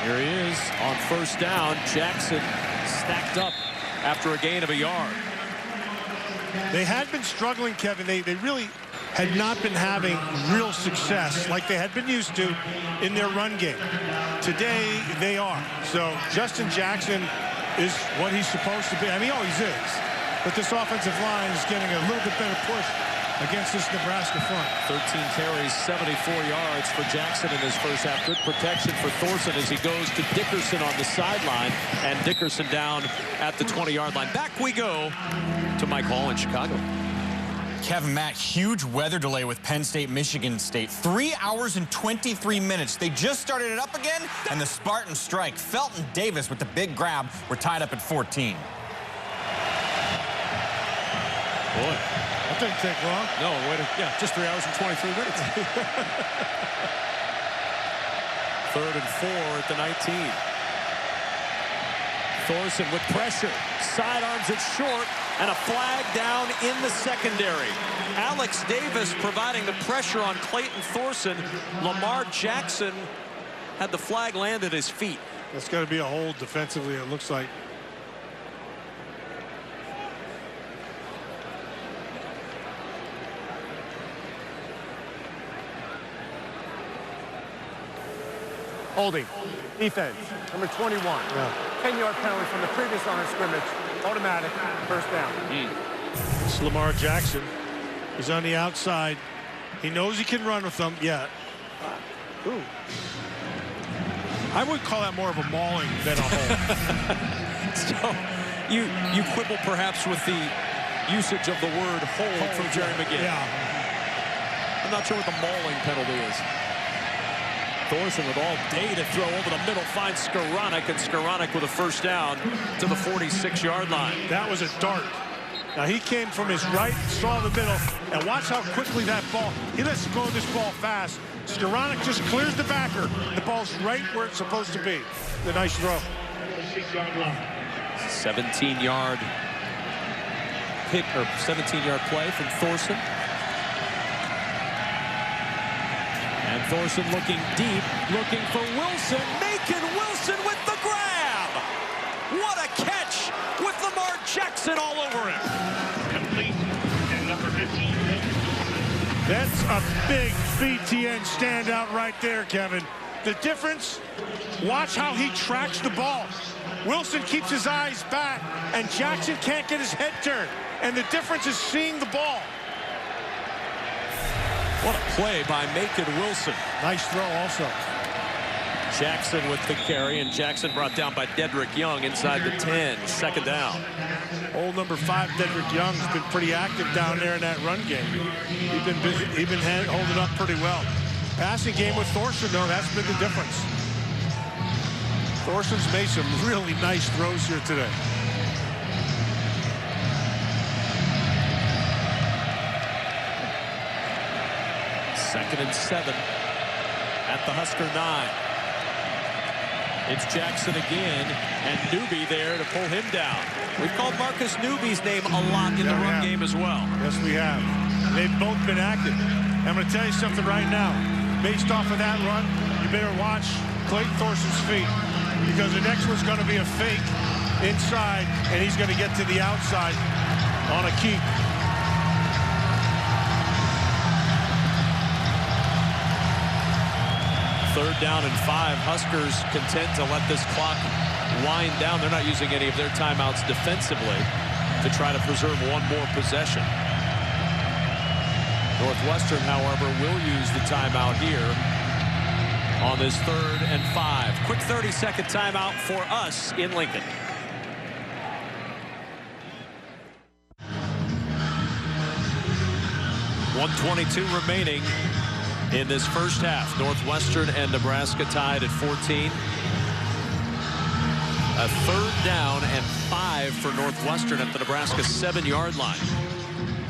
Here he is on first down. Jackson stacked up after a gain of a yard. They had been struggling, Kevin. They really had not been having real success like they had been used to in their run game. Today, they are. So Justin Jackson is what he's supposed to be. I mean, he always is. But this offensive line is getting a little bit better push against this Nebraska front. 13 carries, 74 yards for Jackson in his first half. Good protection for Thorson as he goes to Dickerson on the sideline, and Dickerson down at the 20-yard line. Back we go to Mike Hall in Chicago. Kevin, Matt, huge weather delay with Penn State, Michigan State. 3 hours and 23 minutes. They just started it up again, and the Spartans strike. Felton Davis with the big grab. We're tied up at 14. Boy, that didn't take long. No, yeah, just 3 hours and 23 minutes. 3rd and 4 at the 19. Thorson with pressure, sidearms it short, and a flag down in the secondary. Alex Davis providing the pressure on Clayton Thorson. Lamar Jackson had the flag land at his feet. That's got to be a hold defensively, it looks like. Holding. Defense. Number 21. 10-yard penalty from the previous line of scrimmage. Automatic. First down. It's Lamar Jackson. He's on the outside. He knows he can run with them. Yeah. Ooh. I would call that more of a mauling than a hold. So you quibble perhaps with the usage of the word hold from Jerry McGinn. Yeah. I'm not sure what the mauling penalty is. Thorson with all day to throw over the middle, finds Skoranek, and Skoranek with a first down to the 46-yard line. That was a dart. Now he came from his right, saw the middle, and watch how quickly that ball, he lets go of this ball fast. Skoranek just clears the backer. The ball's right where it's supposed to be. The nice throw. 17-yard pick, or 17-yard play from Thorson. And Thorson looking deep, looking for Wilson. Macon Wilson with the grab. What a catch with Lamar Jackson all over him. Complete. And number 15. That's a big BTN standout right there, Kevin. The difference, watch how he tracks the ball. Wilson keeps his eyes back, and Jackson can't get his head turned. And the difference is seeing the ball. What a play by Macon Wilson. Nice throw also. Jackson with the carry, and Jackson brought down by Dedrick Young inside the 10. Second down. Old number 5, Dedrick Young's been pretty active down there in that run game. He's been busy. He's been holding up pretty well. Passing game with Thorson, though, that's been the difference. Thorson's made some really nice throws here today. Second and 7 at the Husker 9. It's Jackson again, and Newby there to pull him down. We've called Marcus Newby's name a lot in the run game as well. Yes, we have. They've both been active. I'm going to tell you something right now. Based off of that run, you better watch Clayton Thorson's feet, because the next one's going to be a fake inside, and he's going to get to the outside on a keep. Third down and 5. Huskers content to let this clock wind down. They're not using any of their timeouts defensively to try to preserve one more possession. Northwestern, however, will use the timeout here on this 3rd and 5. Quick 30-second timeout for us in Lincoln. .122 remaining in this first half. Northwestern and Nebraska tied at 14. A 3rd down and 5 for Northwestern at the Nebraska 7-yard line.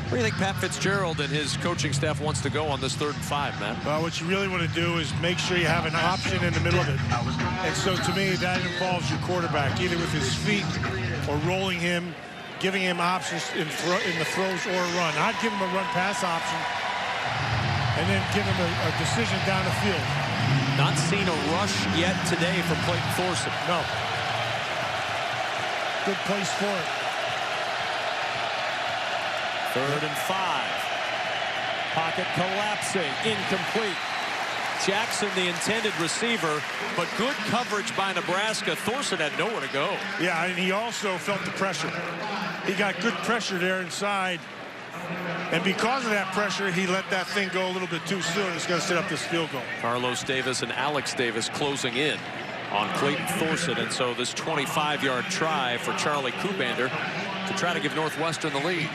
Where do you think Pat Fitzgerald and his coaching staff wants to go on this 3rd and 5, Matt? Well, what you really want to do is make sure you have an option in the middle of it. And so to me, that involves your quarterback, either with his feet or rolling him, giving him options in the throws or a run. I'd give him a run-pass option, and then give him a decision down the field. Not seen a rush yet today from Clayton Thorson. No. Good place for it. 3rd and 5. Pocket collapsing, incomplete. Jackson, the intended receiver, but good coverage by Nebraska. Thorson had nowhere to go. Yeah, and he also felt the pressure. He got good pressure there inside. And because of that pressure, he let that thing go a little bit too soon. It's going to set up this field goal. Carlos Davis and Alex Davis closing in on Clayton Thorson. And so this 25-yard try for Charlie Kubander to try to give Northwestern the lead.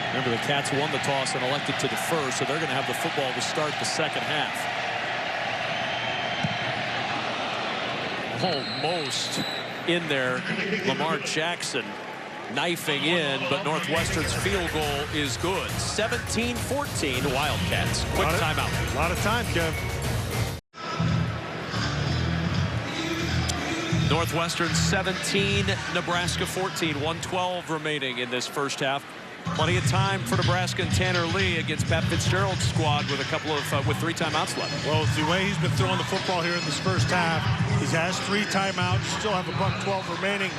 Remember, the Cats won the toss and elected to defer, so they're going to have the football to start the second half. Almost in there, Lamar Jackson knifing in, but Northwestern's field goal is good. 17-14 Wildcats. Quick timeout. A lot of time, Kev. Northwestern 17, Nebraska 14. 1:12 remaining in this first half. Plenty of time for Nebraska and Tanner Lee against Pat Fitzgerald's squad with with 3 timeouts left. Well, it's the way he's been throwing the football here in this first half. He has 3 timeouts, still have $1:12 remaining.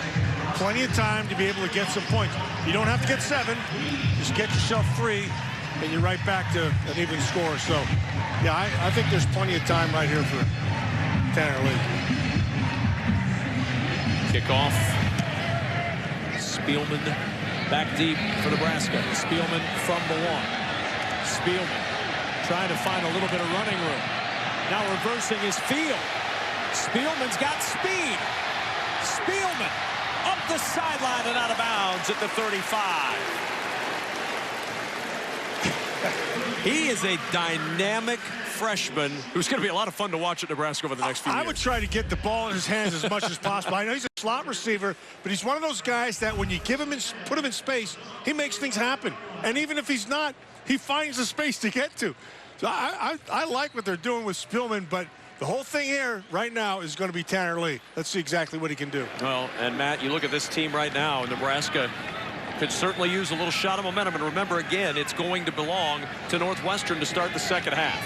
Plenty of time to be able to get some points. You don't have to get 7. Just get yourself 3, and you're right back to an even score. So, yeah, I think there's plenty of time right here for Tanner Lee. Kickoff. Spielman back deep for Nebraska. Spielman from the 1. Spielman trying to find a little bit of running room. Now reversing his field. Spielman's got speed. Spielman up the sideline and out of bounds at the 35. He is a dynamic freshman who's going to be a lot of fun to watch at Nebraska over the next few years. I would try to get the ball in his hands as much as possible. I know he's a slot receiver, but he's one of those guys that when you give him put him in space, he makes things happen. And even if he's not, he finds the space to get to. So I like what they're doing with Spielman, but the whole thing here right now is going to be Tanner Lee. Let's see exactly what he can do. Well, and Matt, you look at this team right now, Nebraska could certainly use a little shot of momentum. And remember, again, it's going to belong to Northwestern to start the second half.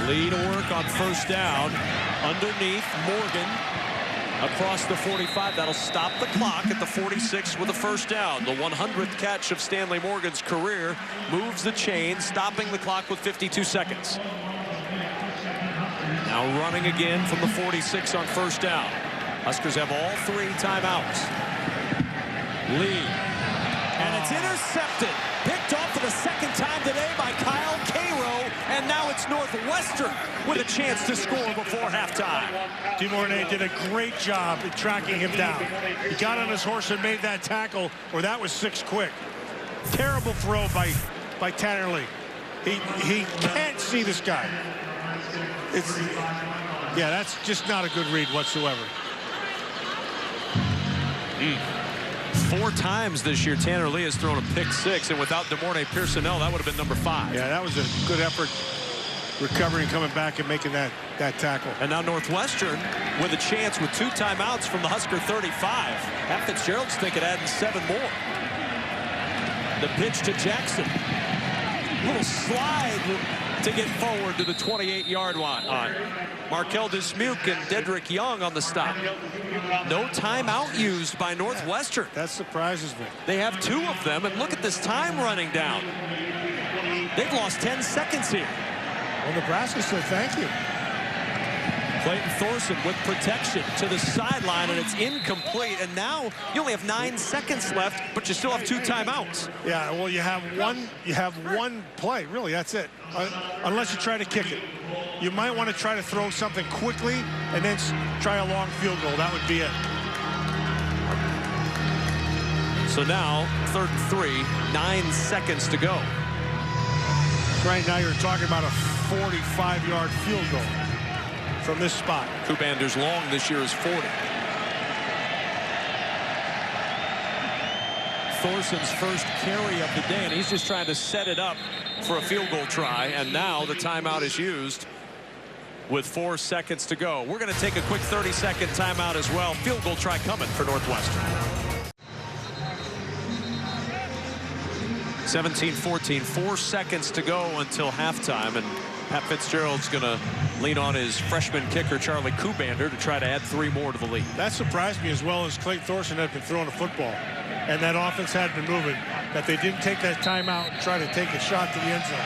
Lee to work on first down. Underneath, Morgan across the 45. That'll stop the clock at the 46 with a first down. The 100th catch of Stanley Morgan's career moves the chain, stopping the clock with 52 seconds. Now running again from the 46 on first down. Huskers have all 3 timeouts. Lee. And it's intercepted. Picked off for the second time today by Kyle Cairo. And now it's Northwestern with a chance to score before halftime. DeMornay did a great job at tracking him down. He got on his horse and made that tackle, or that was 6 quick. Terrible throw by Tanner Lee. He can't see this guy. Yeah, that's just not a good read whatsoever. 4 times this year, Tanner Lee has thrown a pick-6, and without DeMornay Pierson-El, that would have been number 5. Yeah, that was a good effort, recovering, coming back, and making that tackle. And now Northwestern with a chance with 2 timeouts from the Husker 35. Pat Fitzgerald's thinking adding 7 more. The pitch to Jackson. Little slide to get forward to the 28-yard line. Markel Dismuke and Dedrick Young on the stop. No timeout used by Northwestern. That surprises me. They have 2 of them, and look at this time running down. They've lost 10 seconds here. Well, Nebraska said thank you. Clayton Thorson with protection to the sideline, and it's incomplete. And now you only have 9 seconds left, but you still have 2 timeouts. Yeah, well, you have one play, really. That's it. Unless you try to kick it. You might want to try to throw something quickly and then try a long field goal. That would be it. So now 3rd and 3, 9 seconds to go. Right now you're talking about a 45-yard field goal from this spot. Kubander's long this year is 40. Thorson's first carry of the day, and he's just trying to set it up for a field goal try. And now the timeout is used with 4 seconds to go. We're going to take a quick 30-second timeout as well. Field goal try coming for Northwestern. 17-14, 4 seconds to go until halftime, and Pat Fitzgerald's going to lean on his freshman kicker, Charlie Kubander, to try to add 3 more to the lead. That surprised me as well as Clayton Thorson had been throwing the football. And that offense had been moving, that they didn't take that timeout and try to take a shot to the end zone.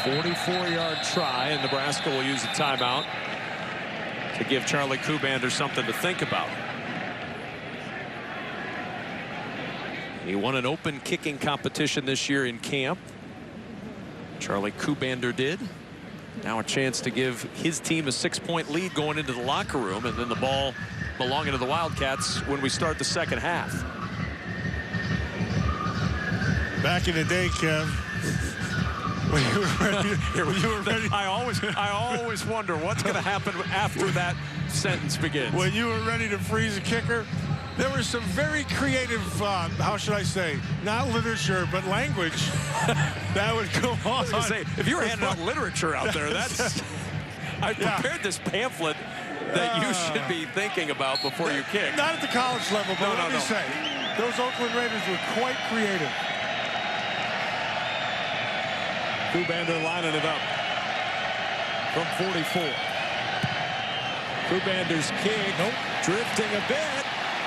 44-yard try, and Nebraska will use a timeout to give Charlie Kubander something to think about. He won an open kicking competition this year in camp. Charlie Kubander did. Now a chance to give his team a 6-point lead going into the locker room, and then the ball belonging to the Wildcats when we start the second half. Back in the day, Kev, when you were ready, I always wonder what's going to happen after that sentence begins. When you were ready to freeze a kicker, there was some very creative, how should I say, not literature, but language that would go on. I was going to say, if you were handing out literature out there, that's... I prepared this pamphlet that you should be thinking about before you kick. Not at the college level, but let me say, those Oakland Raiders were quite creative. Kubander lining it up from 44. Kubander's kick, drifting a bit,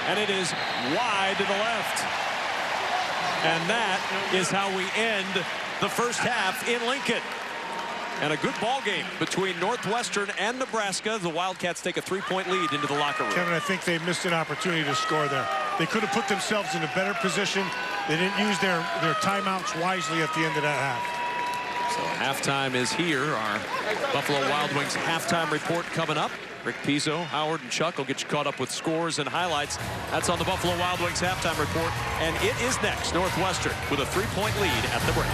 and it is wide to the left. And that is how we end the first half in Lincoln. And a good ball game between Northwestern and Nebraska. The Wildcats take a 3-point lead into the locker room. Kevin, I think they missed an opportunity to score there. They could have put themselves in a better position. They didn't use their timeouts wisely at the end of that half. So halftime is here. Our Buffalo Wild Wings halftime report coming up. Rick Pizzo, Howard, and Chuck will get you caught up with scores and highlights. That's on the Buffalo Wild Wings halftime report. And it is next. Northwestern with a 3-point lead at the break.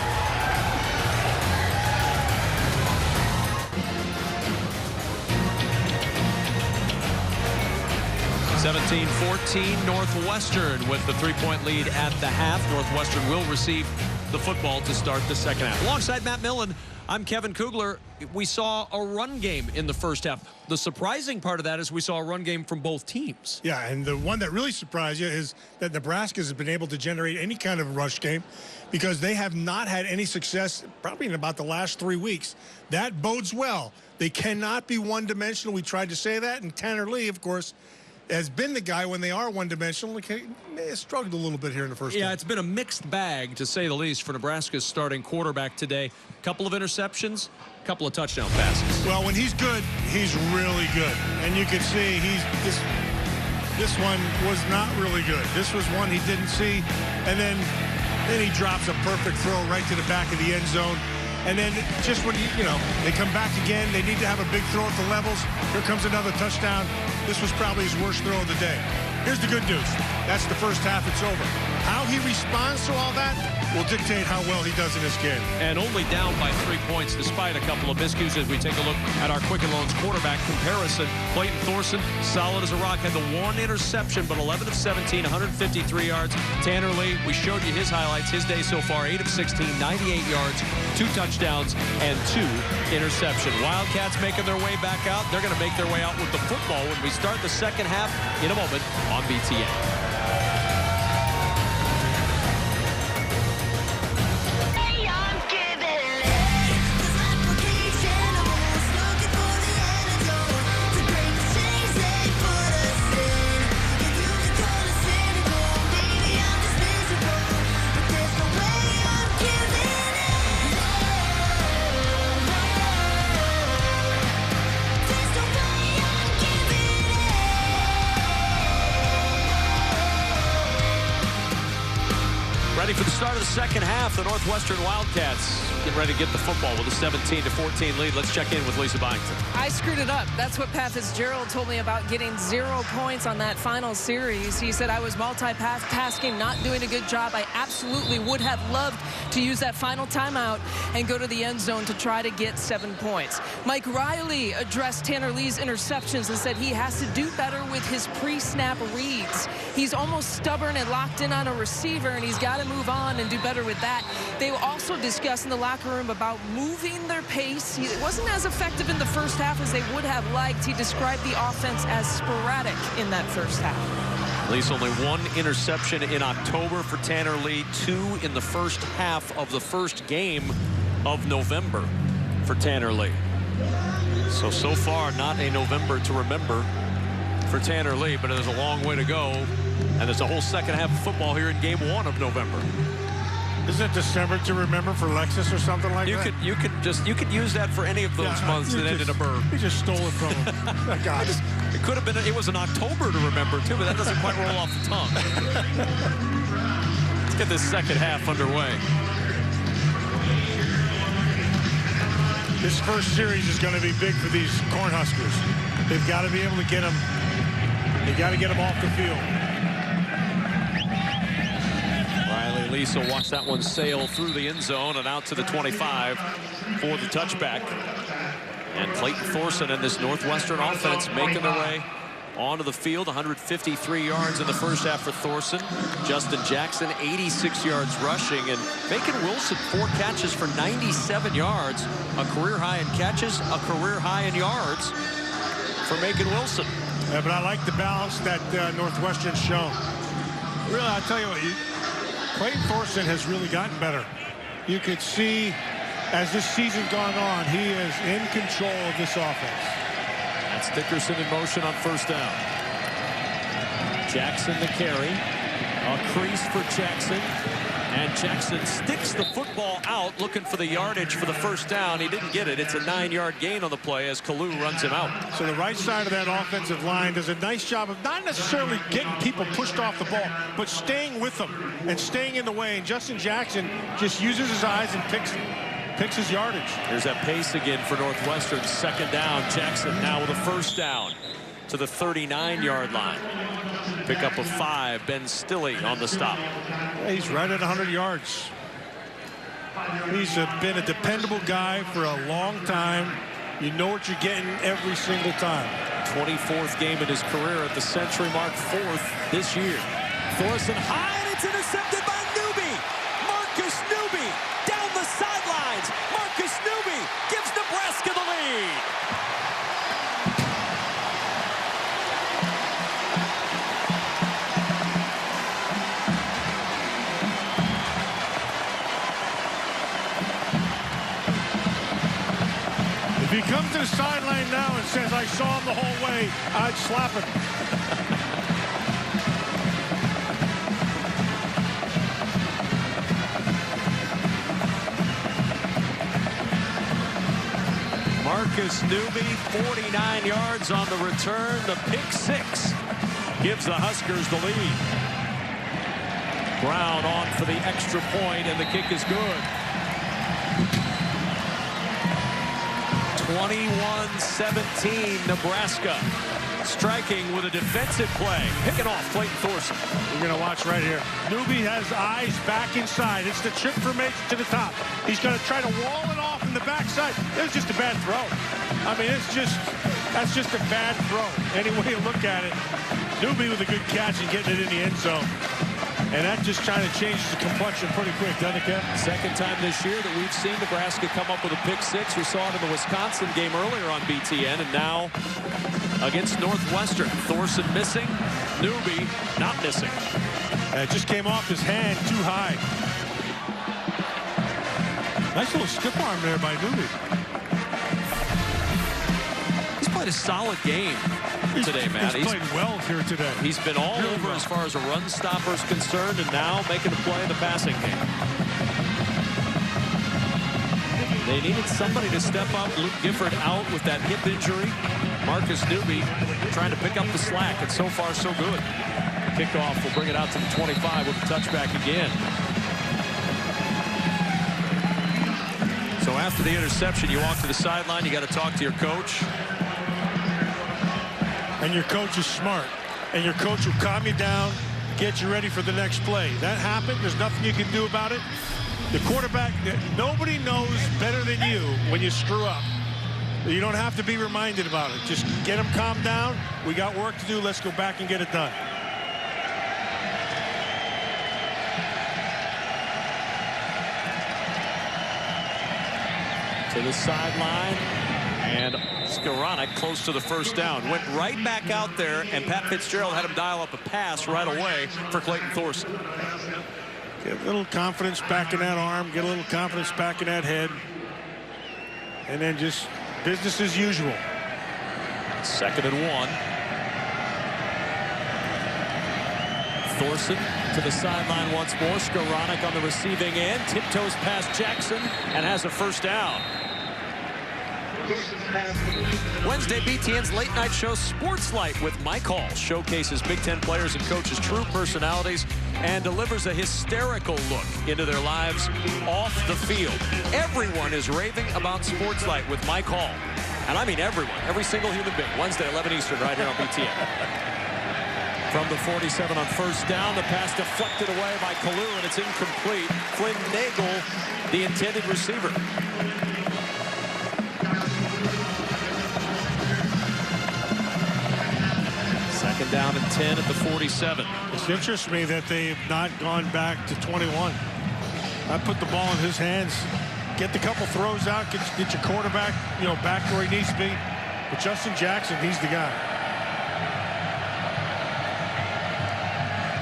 17-14 Northwestern with the 3-point lead at the half. Northwestern will receive the football to start the second half. Alongside Matt Millen, I'm Kevin Kugler. We saw a run game in the first half. The surprising part of that is we saw a run game from both teams. Yeah, and the one that really surprised you is that Nebraska has been able to generate any kind of rush game because they have not had any success probably in about the last 3 weeks. That bodes well. They cannot be one-dimensional. We tried to say that, and Tanner Lee, of course, has been the guy when they are one-dimensional. He struggled a little bit here in the first half. It's been a mixed bag, to say the least, for Nebraska's starting quarterback today. A couple of interceptions, a couple of touchdown passes. Well, when he's good, he's really good. And you can see this one was not really good. This was one he didn't see. And then he drops a perfect throw right to the back of the end zone. And then just when, they come back again, they need to have a big throw at the levels. Here comes another touchdown. This was probably his worst throw of the day. Here's the good news. That's the first half. It's over. How he responds to all that will dictate how well he does in this game. And only down by 3 points despite a couple of miscues as we take a look at our Quicken Loans quarterback comparison. Clayton Thorson, solid as a rock, had the 1 interception, but 11 of 17, 153 yards. Tanner Lee, we showed you his highlights, his day so far, 8 of 16, 98 yards, 2 touchdowns, and 2 interceptions. Wildcats making their way back out. They're going to make their way out with the football when we start the second half in a moment on BTN. Ready for the start of the second half. The Northwestern Wildcats getting ready to get the football with a 17-14 lead. Let's check in with Lisa Byington. I screwed it up. That's what Pat Fitzgerald told me about getting 0 points on that final series. He said I was multitasking, not doing a good job. I absolutely would have loved to use that final timeout and go to the end zone to try to get 7 points. Mike Riley addressed Tanner Lee's interceptions and said he has to do better with his pre-snap reads. He's almost stubborn and locked in on a receiver, and he's got to move on and do better with that. They also discussed in the locker room about moving their pace. It wasn't as effective in the first half as they would have liked. He described the offense as sporadic in that first half. At least only one interception in October for Tanner Lee, 2 in the first half of the first game of November for Tanner Lee. So far, not a November to remember for Tanner Lee, but there's a long way to go. And there's a whole second half of football here in game 1 of November. Isn't it December to remember for Lexus or something like that? You could use that for any of those months that ended a burr. He just stole it from him. God. It could have been. It was an October to remember too, but that doesn't quite roll off the tongue. Let's get this second half underway. This first series is going to be big for these Cornhuskers. They've got to be able to get them. They got to get them off the field. Lisa watched that one sail through the end zone and out to the 25 for the touchback. And Clayton Thorson and this Northwestern offense making their way onto the field. 153 yards in the first half for Thorson. Justin Jackson, 86 yards rushing. And Macon Wilson, 4 catches for 97 yards. A career high in catches, a career high in yards for Macon Wilson. Yeah, but I like the balance that Northwestern's shown. Really, I'll tell you what, Clayton Thorson has really gotten better. You could see as this season's gone on, he is in control of this offense. That's Dickerson in motion on first down. Jackson the carry. A crease for Jackson. And Jackson sticks the football out looking for the yardage for the first down. He didn't get it. It's a 9-yard gain on the play as Kalu runs him out. So the right side of that offensive line does a nice job of not necessarily getting people pushed off the ball, but staying with them and staying in the way. And Justin Jackson just uses his eyes and picks his yardage. There's that pace again for Northwestern. Second down. Jackson now with a first down to the 39-yard line. Pickup of 5. Ben Stille on the stop. He's right at 100 yards. He's been a dependable guy for a long time. You know what you're getting every single time. 24th game in his career at the century mark, 4th this year. Thorson high, and it's intercepted by Newby. Marcus Newby down the sidelines. Marcus Newby gives Nebraska the lead. If he comes to the sideline now and says, I saw him the whole way, I'd slap him. Marcus Newby, 49 yards on the return. The pick 6 gives the Huskers the lead. Brown on for the extra point, and the kick is good. 21-17 Nebraska. Striking with a defensive play. Picking off Clayton Thorson. We're going to watch right here. Newby has eyes back inside. It's the trick formation to the top. He's going to try to wall it off in the backside. It was just a bad throw. I mean, that's just a bad throw. Any way you look at it. Newby with a good catch and getting it in the end zone. And that just kind of changes the complexion pretty quick, doesn't it, Kevin? Second time this year that we've seen Nebraska come up with a pick 6. We saw it in the Wisconsin game earlier on BTN, and now against Northwestern. Thorson missing, Newby not missing. It just came off his hand too high. Nice little stiff arm there by Newby. He's played a solid game today, Matt. He's played well here today. He's been all over as far as a run stopper is concerned, and now making a play in the passing game. They needed somebody to step up. Luke Gifford out with that hip injury. Marcus Newby trying to pick up the slack, and so far so good. Kickoff will bring it out to the 25 with a touchback again. So after the interception, you walk to the sideline, you got to talk to your coach. And your coach is smart. And your coach will calm you down, get you ready for the next play. That happened. There's nothing you can do about it. The quarterback, nobody knows better than you when you screw up. You don't have to be reminded about it. Just get him calmed down. We got work to do. Let's go back and get it done. To the sideline, and Skoranek close to the first down. Went right back out there, and Pat Fitzgerald had him dial up a pass right away for Clayton Thorson. Get a little confidence back in that arm. Get a little confidence back in that head. And then just business as usual. 2nd and 1. Thorson to the sideline once more. Skoranek on the receiving end. Tiptoes past Jackson and has a first down. Wednesday, BTN's late night show Sports Light with Mike Hall showcases Big Ten players and coaches' true personalities and delivers a hysterical look into their lives off the field. Everyone is raving about Sports Light with Mike Hall. And I mean everyone, every single human being. Wednesday, 11 Eastern, right here on BTN. From the 47 on first down, the pass deflected away by Kalu, and it's incomplete. Flynn Nagel, the intended receiver. Second down and 10 at the 47. It interests me that they've not gone back to 21. I put the ball in his hands. Get the couple throws out. Get your quarterback, back where he needs to be. But Justin Jackson, he's the guy.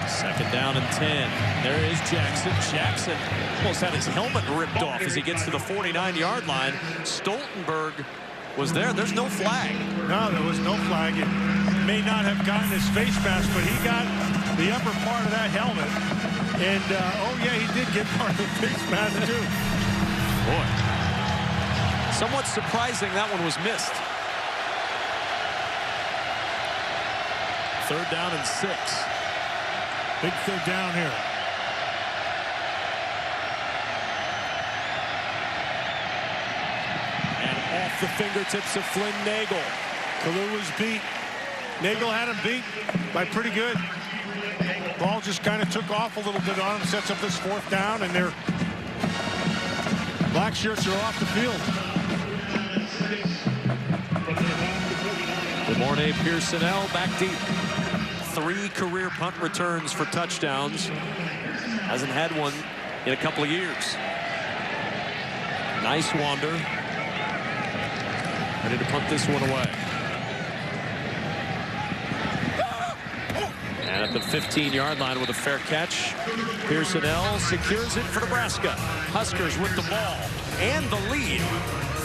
Second down and 10. There is Jackson. Jackson almost had his helmet ripped off as he gets to the 49-yard line. Stoltenberg was there. There's no flag. No, there was no flag. It may not have gotten his face mask, but he got the upper part of that helmet. And, oh, yeah, he did get part of the face mask, too. Boy. Somewhat surprising that one was missed. 3rd down and 6. Big 3rd down here. And off the fingertips of Flynn Nagel. Kalu was beat. Nagel had him beat by pretty good. Ball just kind of took off a little bit on him. Sets up this 4th down, and their black shirts are off the field. Good morning, Pierson-El back deep. 3 career punt returns for touchdowns. Hasn't had one in a couple of years. Nice wander. Ready to punt this one away. And at the 15-yard line with a fair catch, Pierson-El secures it for Nebraska. Huskers with the ball and the lead.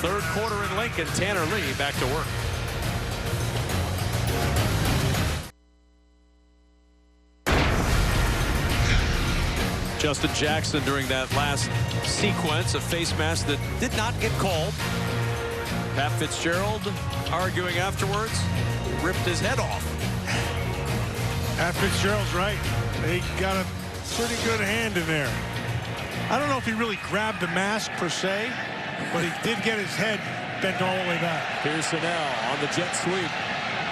3rd quarter in Lincoln. Tanner Lee back to work. Justin Jackson during that last sequence, a face mask that did not get called. Pat Fitzgerald arguing afterwards, ripped his head off. Pat Fitzgerald's right. They got a pretty good hand in there. I don't know if he really grabbed the mask per se, but he did get his head bent all the way back. Pierson-El on the jet sweep.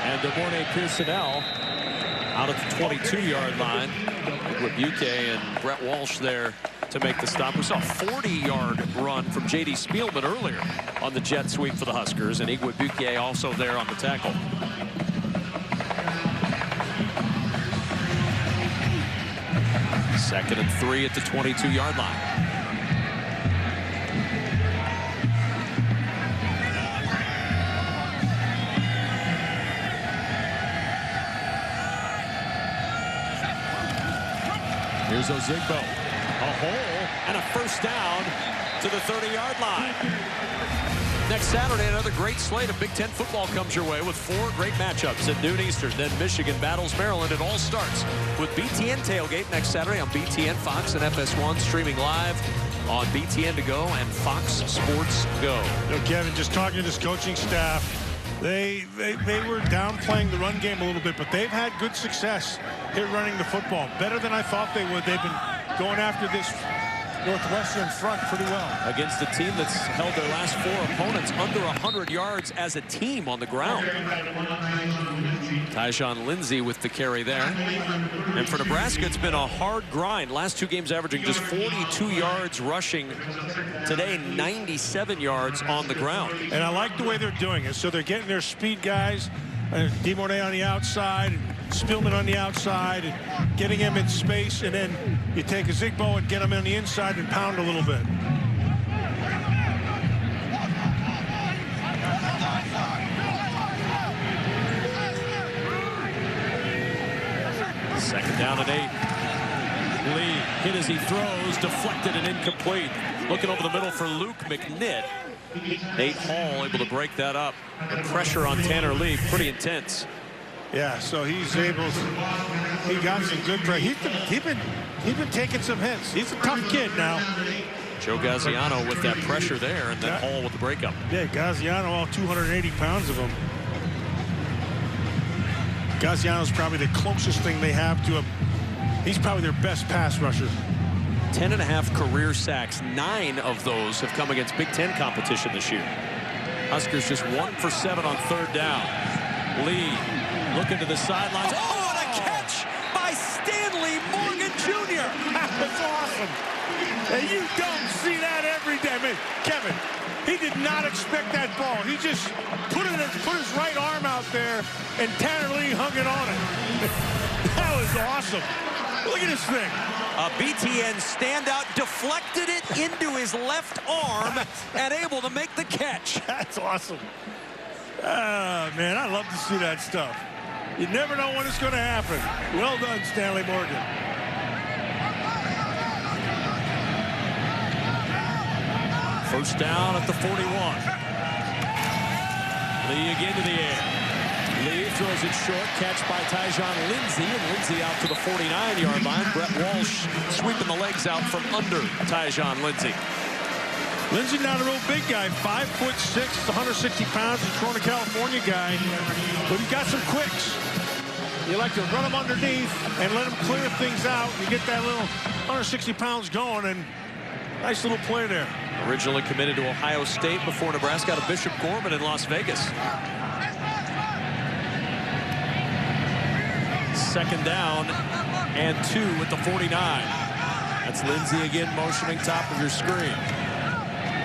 And Demorne Pierson-El out at the 22-yard line. Buque and Brett Walsh there to make the stop. We saw a 40-yard run from J.D. Spielman earlier on the jet sweep for the Huskers, and Buque also there on the tackle. Second and 3 at the 22-yard line. Here's Ozigbo. A hole and a first down to the 30-yard line. Next Saturday, another great slate of Big Ten football comes your way with 4 great matchups at noon Eastern. Then Michigan battles Maryland. It all starts with BTN Tailgate next Saturday on BTN, Fox, and FS1, streaming live on BTN To Go and Fox Sports Go. Kevin, just talking to this coaching staff, they were downplaying the run game a little bit, but they've had good success here running the football. Better than I thought they would. They've been going after this Northwestern front pretty well. Against a team that's held their last 4 opponents under 100 yards as a team on the ground. Tyjon Lindsey with the carry there. And for Nebraska, it's been a hard grind. Last 2 games averaging just 42 yards rushing. Today, 97 yards on the ground. And I like the way they're doing it. So they're getting their speed guys, Demorne on the outside, Spielman on the outside, and getting him in space, and then you take Ozigbo and get him on the inside and pound a little bit. down and 8. Lee hit as he throws, deflected and incomplete. Looking over the middle for Luke McNitt. Nate Hall able to break that up. The pressure on Tanner Lee pretty intense. Yeah, so he's able to, he got some good pressure. He's been taking some hits. He's a tough kid now. Joe Gaziano with that pressure there, and then Hall with the breakup. Yeah, Gaziano, all 280 pounds of him. Gaziano's probably the closest thing they have to a, he's probably their best pass rusher. 10.5 career sacks. 9 of those have come against Big Ten competition this year. Huskers just 1 for 7 on 3rd down. Lee looking to the sidelines. Oh, and a catch by Stanley Morgan Jr. That's awesome. And you don't see that every day. I mean, Kevin, he did not expect that ball. He just put his right arm out there, and Tanner Lee hung it on it. That was awesome. Look at this thing. A BTN standout deflected it into his left arm and able to make the catch. That's awesome. Oh, man, I love to see that stuff. You never know when it's going to happen. Well done, Stanley Morgan. First down at the 41. Lee again to the air. Lee throws it short. Catch by Tyjon Lindsey. And Lindsey out to the 49-yard line. Brett Walsh sweeping the legs out from under Tyjon Lindsey. Lindsey not a real big guy. 5'6", 160 pounds, a Corona, California guy. But he's got some quicks. You like to run him underneath and let him clear things out. You get that little 160 pounds going, and nice little play there. Originally committed to Ohio State before Nebraska out of Bishop Gorman in Las Vegas. 2nd down and 2 at the 49. That's Lindsey again motioning top of your screen.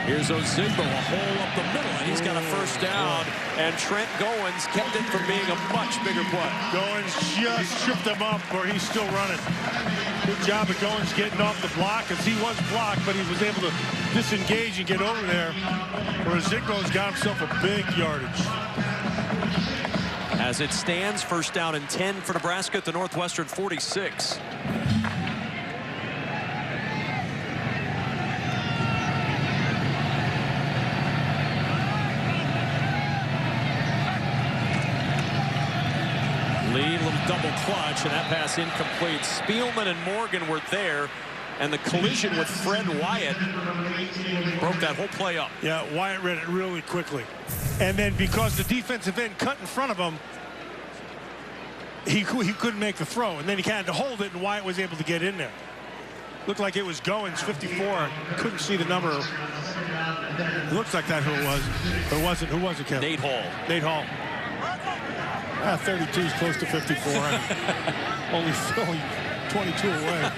Here's Ozigbo, a hole up the middle, and he's got a first down. And Trent Goins kept it from being a much bigger play. Goins just tripped him up, or he's still running. Good job of Goins getting off the block, as he was blocked, but he was able to disengage and get over there. Whereas Ozigbo's got himself a big yardage. As it stands, first down and 10 for Nebraska at the Northwestern 46. Lee, little double clutch, and that pass incomplete. Spielman and Morgan were there, and the collision with Fred Wyatt broke that whole play up. Yeah, Wyatt read it really quickly. And then because the defensive end cut in front of him, he couldn't make the throw. And then he had to hold it, and Wyatt was able to get in there. Looked like it was Goins, 54. Couldn't see the number. It looks like that's who it was. But it wasn't. Who was it, Kevin? Nate Hall. Nate Hall. 32 is close to 54. only 22 away.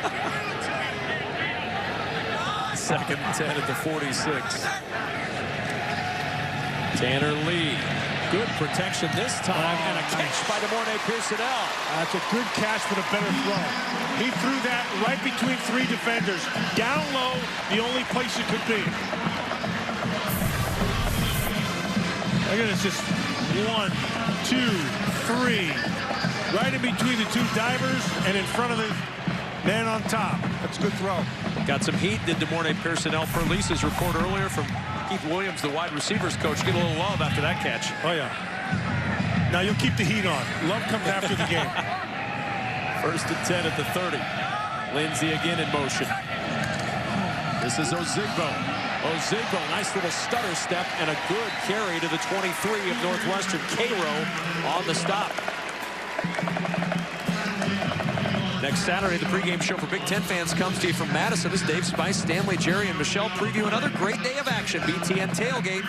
2nd and 10 at the 46. Tanner Lee. Good protection this time, and a catch by Pierson-El. That's a good catch, but a better throw. He threw that right between 3 defenders. Down low, the only place it could be. Look at this, just 1, 2, 3. Right in between the 2 divers and in front of the man on top. That's a good throw. Got some heat, did Pierson-El, per Lisa's report earlier from Keith Williams, the wide receivers coach. Get a little love after that catch. Oh, yeah. Now you'll keep the heat on. Love comes after the game. 1st and 10 at the 30. Lindsey again in motion. This is Ozigbo. Ozigbo, nice little stutter step and a good carry to the 23 of Northwestern. Cairo on the stop. Next Saturday, the pregame show for Big Ten fans comes to you from Madison. This is Dave Spice, Stanley, Jerry, and Michelle preview another great day of action. BTN Tailgate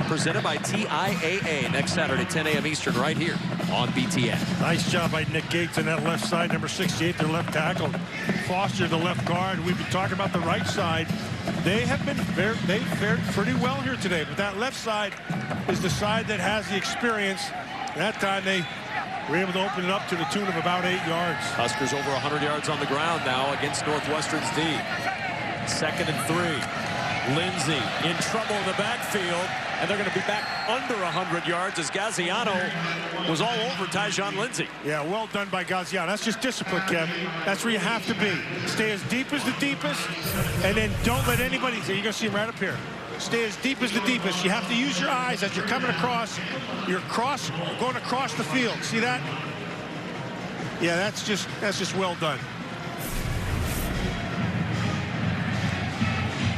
presented by TIAA. Next Saturday, 10 a.m. Eastern, right here on BTN. Nice job by Nick Gates on that left side. Number 68, their left tackle. Foster, the left guard. We've been talking about the right side. They've fared pretty well here today, but that left side is the side that has the experience. That time they were able to open it up to the tune of about 8 yards. Huskers over 100 yards on the ground now against Northwestern's D. 2nd and 3. Lindsey in trouble in the backfield. And they're going to be back under 100 yards as Gaziano was all over Tyjon Lindsey. Yeah, well done by Gaziano. That's just discipline, Kev. That's where you have to be. Stay as deep as the deepest, and then don't let anybody, you're going to see him right up here. Stay as deep as the deepest. You have to use your eyes as you're coming across. You're going across the field. See that? Yeah, that's just well done.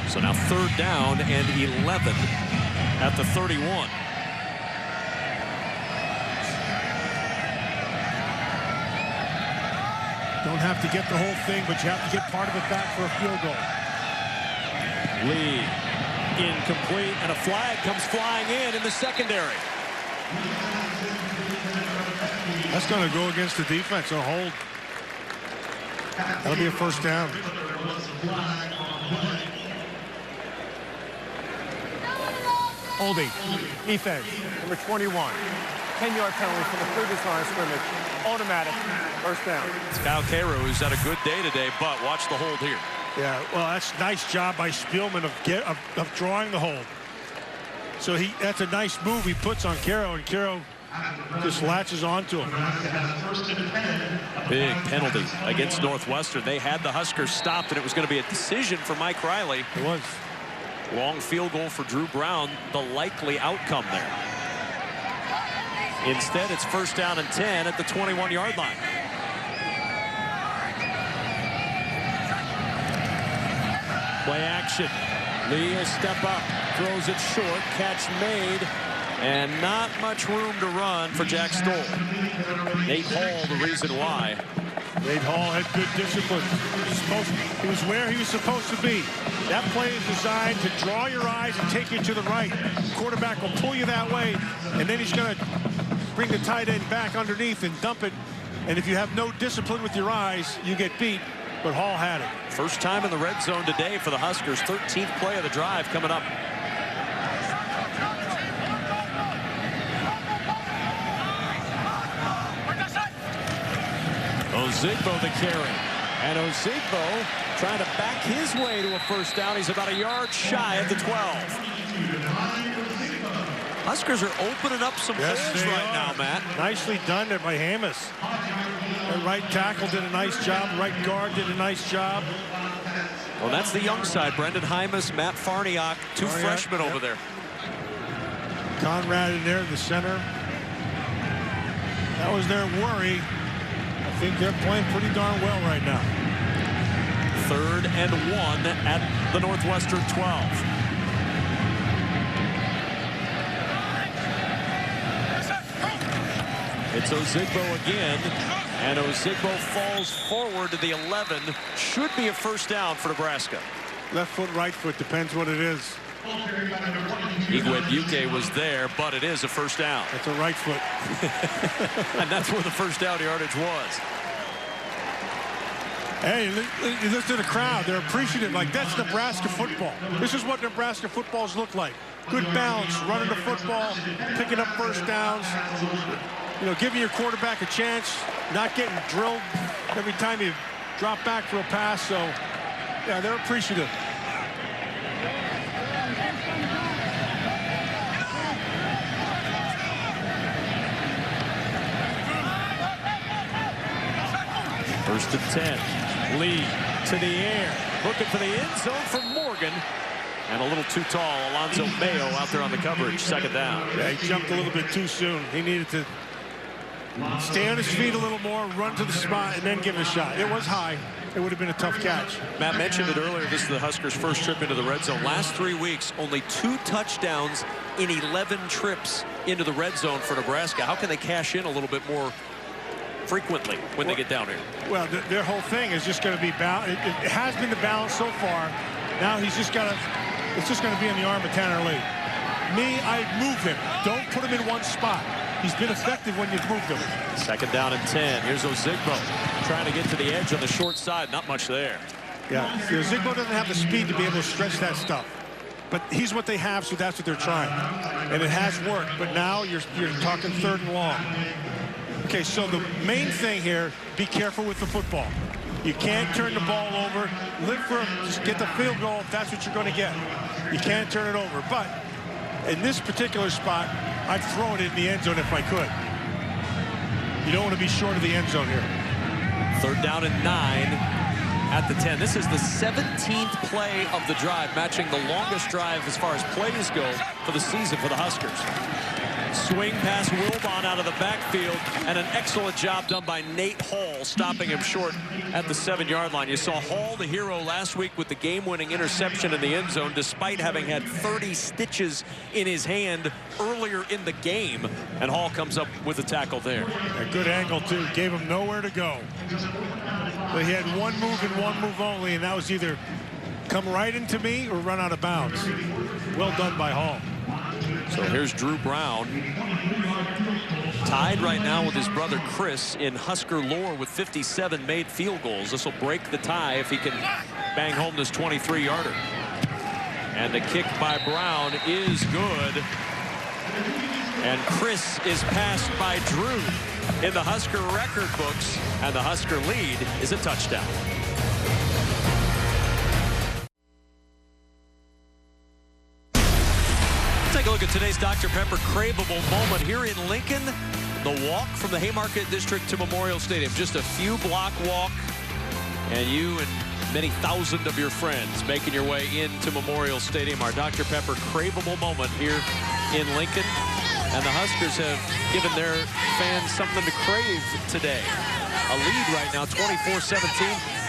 So now 3rd down and 11 at the 31. Don't have to get the whole thing, but you have to get part of it back for a field goal. Lee incomplete, and a flag comes flying in the secondary. That's going to go against the defense. A hold. That'll be a 1st down. Holding. Defense. Number 21. 10-yard penalty from the previous line of scrimmage. Automatic. 1st down. It's Kyle Cairo, who's had a good day today, but watch the hold here. Yeah, well, that's a nice job by Spielman of drawing the hold. So that's a nice move he puts on Cairo, and Cairo just latches onto him. Big penalty against Northwestern. They had the Huskers stopped, and it was going to be a decision for Mike Riley. It was. Long field goal for Drew Brown, the likely outcome there. Instead, it's 1st down and 10 at the 21-yard line. Play action. Lee will step up, throws it short, catch made, and not much room to run for Jack Stoll. Nate Hall, the reason why. Nate Hall had good discipline. He was where he was supposed to be. That play is designed to draw your eyes and take you to the right. The quarterback will pull you that way, and then he's going to bring the tight end back underneath and dump it. And if you have no discipline with your eyes, you get beat. But Hall had it. First time in the red zone today for the Huskers. 13th play of the drive coming up. Ozigbo the carry. And Ozigbo trying to back his way to a 1st down. He's about a yard shy of the 12. Huskers are opening up some holes right now, Matt. Nicely done there by Hamas. The right tackle did a nice job. Right guard did a nice job. Well, that's the young side. Brendan Hymas, Matt Farniok, two freshmen over there. Conrad in there in the center. That was their worry. I think they're playing pretty darn well right now. 3rd and 1 at the Northwestern 12. It's Ozigbo again, and Ozigbo falls forward to the 11. Should be a 1st down for Nebraska. Left foot, right foot, depends what it is. Igwebuike was there, but it is a 1st down. It's a right foot. And that's where the 1st down yardage was. Hey, listen to the crowd. They're appreciative. Like, that's Nebraska football. This is what Nebraska footballs look like. Good balance, running the football, picking up 1st downs. You know, giving your quarterback a chance, not getting drilled every time you drop back for a pass. So, yeah, they're appreciative. First and 10. Lee to the air. Looking for the end zone for Morgan. And a little too tall. Alonzo Mayo out there on the coverage. 2nd down. Yeah, he jumped a little bit too soon. He needed to stay on his feet a little more, run to the spot, and then give it a shot. It was high. It would have been a tough catch. Matt mentioned it earlier. This is the Huskers' first trip into the red zone. Last 3 weeks, only 2 touchdowns in 11 trips into the red zone for Nebraska. How can they cash in a little bit more frequently when they get down here? Well, their whole thing is just going to be balanced. It has been the balance so far. Now he's just got to, it's just going to be in the arm of Tanner Lee. Me, I'd move him. Don't put him in one spot. He's been effective when you've moved him. 2nd down and 10. Here's Ozigbo trying to get to the edge on the short side. Not much there. Yeah, Ozigbo doesn't have the speed to be able to stretch that stuff. But he's what they have, so that's what they're trying. And it has worked. But now you're talking 3rd and long. Okay, so the main thing here, be careful with the football. You can't turn the ball over. Live for just get the field goal if that's what you're going to get. You can't turn it over. But In this particular spot, I'd throw it in the end zone if I could. You don't want to be short of the end zone here. 3rd down and 9 at the 10. This is the 17th play of the drive, matching the longest drive as far as plays go for the season for the Huskers. Swing past Wilbon out of the backfield, and an excellent job done by Nate Hall, stopping him short at the 7-yard line. You saw Hall, the hero, last week with the game-winning interception in the end zone, despite having had 30 stitches in his hand earlier in the game, and Hall comes up with a tackle there. A good angle, too. Gave him nowhere to go. But he had one move and one move only, and that was either come right into me or run out of bounds. Well done by Hall. So here's Drew Brown, tied right now with his brother Chris in Husker lore with 57 made field goals. This will break the tie if he can bang home this 23-yarder. And the kick by Brown is good. And Chris is passed by Drew in the Husker record books, and the Husker lead is a touchdown. Take a look at today's Dr. Pepper craveable moment here in Lincoln. The walk from the Haymarket District to Memorial Stadium. Just a few block walk, and you and many thousand of your friends making your way into Memorial Stadium. Our Dr. Pepper craveable moment here in Lincoln. And the Huskers have given their fans something to crave today. A lead right now, 24-17,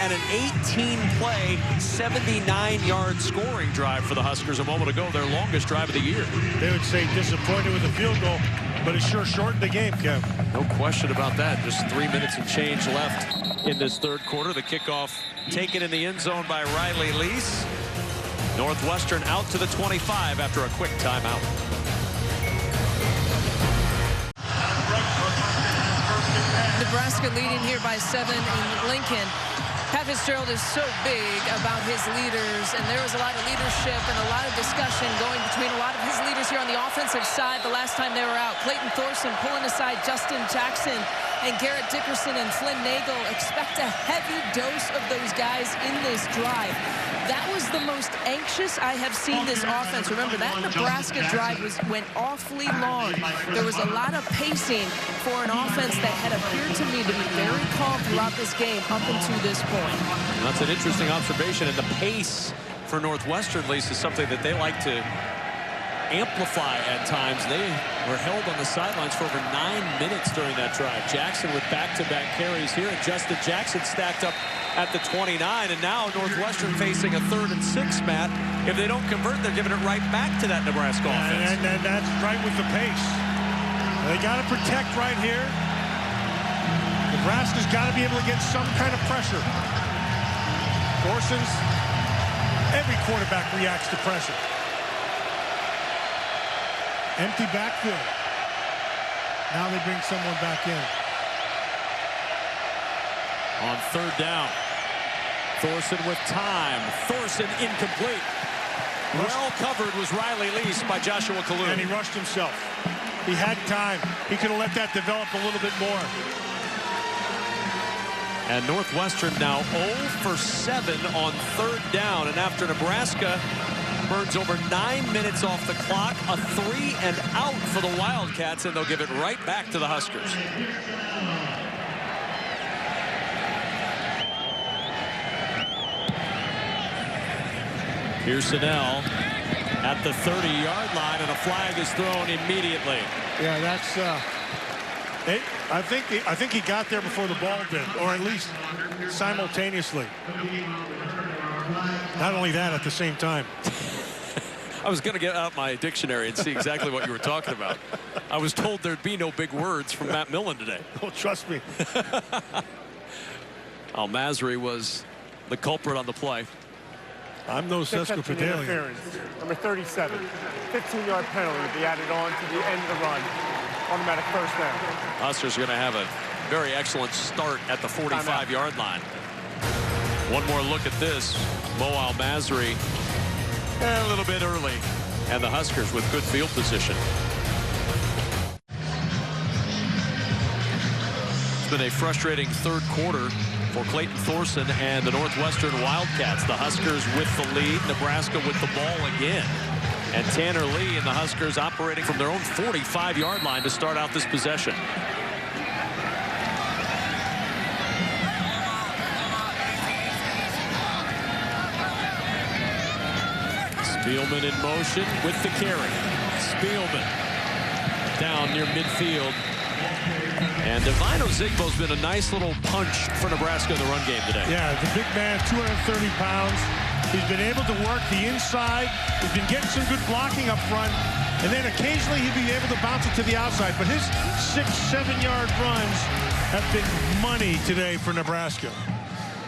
and an 18-play, 79-yard scoring drive for the Huskers a moment ago, their longest drive of the year. They would say disappointed with the field goal, but it sure shortened the game, Kev. No question about that. Just 3 minutes and change left in this 3rd quarter. The kickoff taken in the end zone by Riley Lease. Northwestern out to the 25 after a quick timeout. Nebraska leading here by 7 in Lincoln. Pat Fitzgerald is so big about his leaders, and there was a lot of leadership and a lot of discussion going between a lot of his leaders here on the offensive side the last time they were out. Clayton Thorson pulling aside Justin Jackson and Garrett Dickerson and Flynn Nagel. Expect a heavy dose of those guys in this drive. That was the most anxious I have seen this offense. Remember, that Nebraska drive went awfully long. There was a lot of pacing for an offense that had appeared to me to be very calm throughout this game up until this point. And that's an interesting observation, and the pace for Northwestern, Lisa, is something that they like to amplify at times. They were held on the sidelines for over 9 minutes during that drive. Jackson with back-to-back carries here, and Justin Jackson stacked up at the 29, and now Northwestern facing a 3rd and 6, Matt. If they don't convert, they're giving it right back to that Nebraska offense. And that's right with the pace. They got to protect right here. Nebraska's got to be able to get some kind of pressure. Thorson's, every quarterback reacts to pressure. Empty backfield. Now they bring someone back in. On 3rd down, Thorson with time. Thorson incomplete. Well covered was Riley Lease by Joshua Kalou. And he rushed himself. He had time. He could have let that develop a little bit more. And Northwestern now 0 for 7 on 3rd down. And after Nebraska burns over 9 minutes off the clock, a 3 and out for the Wildcats, and they'll give it right back to the Huskers. Pierson-El at the 30-yard line, and a flag is thrown immediately. Yeah, that's I think he got there before the ball did, or at least simultaneously. Not only that, at the same time. I was going to get out my dictionary and see exactly what you were talking about. I was told there'd be no big words from Matt Millen today. Oh, trust me. Masri was the culprit on the play. I'm no sesquipedalian. Number 37, 15-yard penalty to be added on to the end of the run. Automatic 1st down. Huskers are going to have a very excellent start at the 45-yard line. One more look at this. Mo Al-Masri a little bit early, and the Huskers with good field position. It's been a frustrating 3rd quarter for Clayton Thorson and the Northwestern Wildcats. The Huskers with the lead, Nebraska with the ball again. And Tanner Lee and the Huskers operating from their own 45-yard line to start out this possession. Spielman in motion with the carry. Spielman down near midfield. And Divine Ozigbo's been a nice little punch for Nebraska in the run game today. Yeah, the big man, 230 pounds. He's been able to work the inside. He's been getting some good blocking up front. And then occasionally he'd be able to bounce it to the outside. But his 6-7-yard runs have been money today for Nebraska.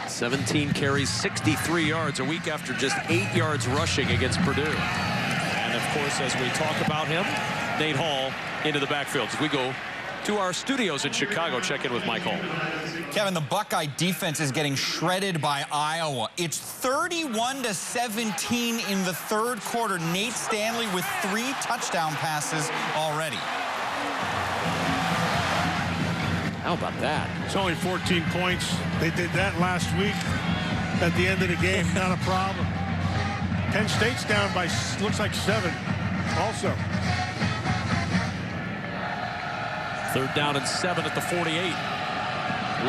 17 carries, 63 yards a week after just 8 yards rushing against Purdue. And of course, as we talk about him, Nate Hall into the backfield as we go to our studios in Chicago. Check in with Mike Hall. Kevin, the Buckeye defense is getting shredded by Iowa. It's 31-17 in the third quarter. Nate Stanley with 3 touchdown passes already. How about that? It's only 14 points. They did that last week at the end of the game. Not a problem. Penn State's down by, looks like 7 also. 3rd down and 7 at the 48.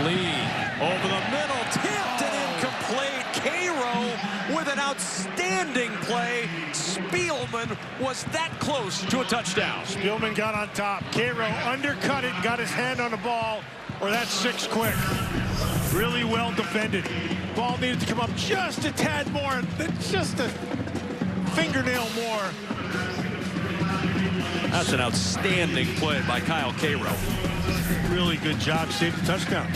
Lee over the middle, tipped and incomplete. Cairo with an outstanding play. Spielman was that close to a touchdown. Spielman got on top. Cairo undercut it, got his hand on the ball, or that's 6 quick. Really well defended. Ball needed to come up just a tad more, just a fingernail more. That's an outstanding play by Kyle Cairo. Really good job, saved the touchdown.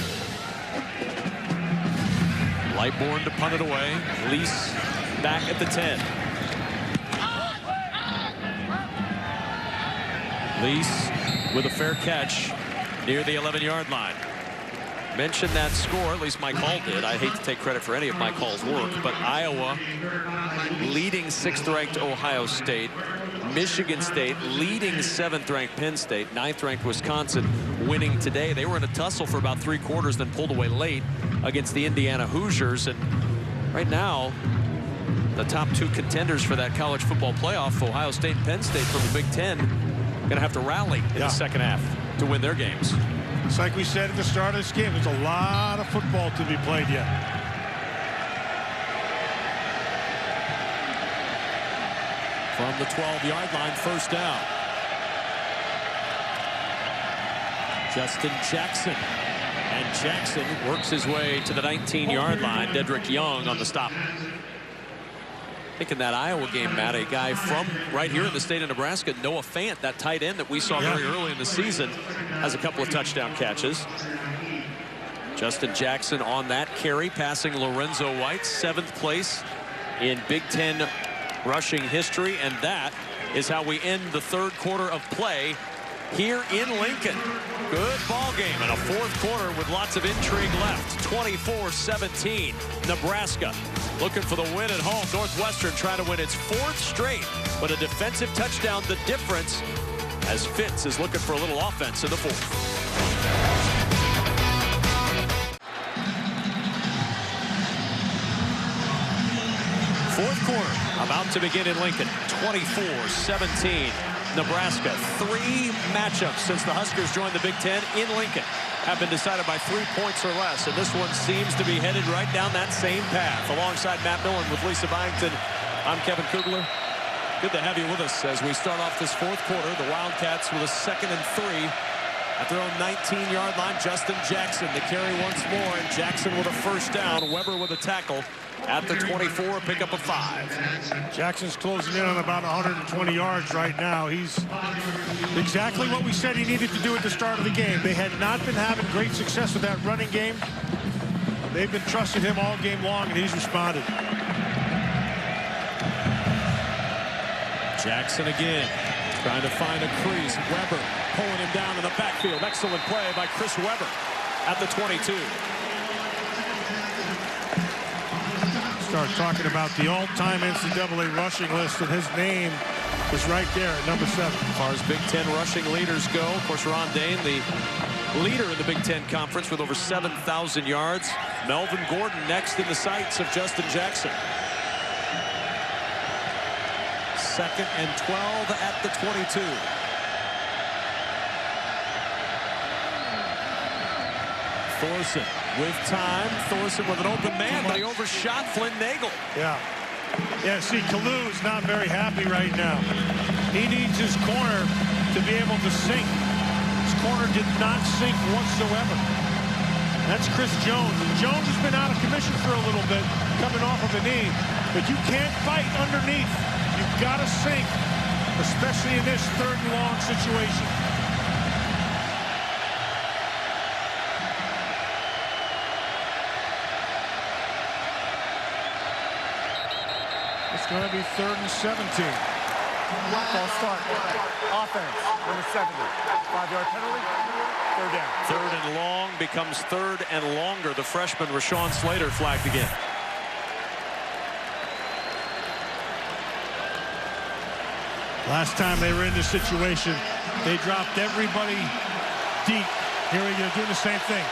Lightborn to punt it away. Lease back at the 10. Lease with a fair catch near the 11-yard line. Mentioned that score, at least Mike Hall did. I hate to take credit for any of Mike Hall's work, but Iowa leading 6th-ranked Ohio State. Michigan State leading 7th-ranked Penn State. 9th-ranked Wisconsin winning today. They were in a tussle for about 3 quarters, then pulled away late against the Indiana Hoosiers. And right now, the top 2 contenders for that college football playoff, Ohio State and Penn State from the Big Ten, going to have to rally in the second half to win their games. It's like we said at the start of this game, there's a lot of football to be played yet. From the 12-yard line, 1st down. Justin Jackson. And Jackson works his way to the 19-yard line. Dedrick Young on the stop. I think in that Iowa game, Matt, a guy from right here in the state of Nebraska, Noah Fant, that tight end that we saw very early in the season, has a couple of touchdown catches. Justin Jackson on that carry, passing Lorenzo White, 7th place in Big Ten rushing history. And that is how we end the 3rd quarter of play here in Lincoln. Good ball game and a 4th quarter with lots of intrigue left. 24-17. Nebraska looking for the win at home. Northwestern trying to win its 4th straight, but a defensive touchdown the difference, as Fitz is looking for a little offense in the 4th. 4th quarter about to begin in Lincoln. 24-17. Nebraska. 3 matchups since the Huskers joined the Big Ten in Lincoln have been decided by 3 points or less, and this one seems to be headed right down that same path. Alongside Matt Millen with Lisa Byington, I'm Kevin Kugler. Good to have you with us as we start off this 4th quarter. The Wildcats with a 2nd and 3 at their own 19-yard line. Justin Jackson to carry once more, and Jackson with a 1st down. Weber with a tackle at the 24, pick up a 5. Jackson's closing in on about 120 yards right now. He's exactly what we said he needed to do at the start of the game. They had not been having great success with that running game. They've been trusting him all game long, and he's responded. Jackson again, trying to find a crease. Weber pulling him down in the backfield. Excellent play by Chris Weber at the 22. Start talking about the all-time NCAA rushing list, and his name is right there at number 7. As far as Big Ten rushing leaders go, of course, Ron Dane, the leader in the Big Ten Conference with over 7,000 yards. Melvin Gordon next in the sights of Justin Jackson. 2nd and 12 at the 22. Thorson with time. Thorson with an open man, but he overshot Flynn Nagel. Yeah. Yeah, see, Kalu's not very happy right now. He needs his corner to be able to sink. His corner did not sink whatsoever. That's Chris Jones. Jones has been out of commission for a little bit, coming off of a knee. But you can't fight underneath. You've got to sink, especially in this 3rd and long situation. It's going to be 3rd and 17. False start. Offense, number 70. 5-yard penalty. 3rd down. 3rd and long becomes 3rd and longer. The freshman Rashawn Slater flagged again. Last time they were in this situation, they dropped everybody deep. Here they're doing the same thing.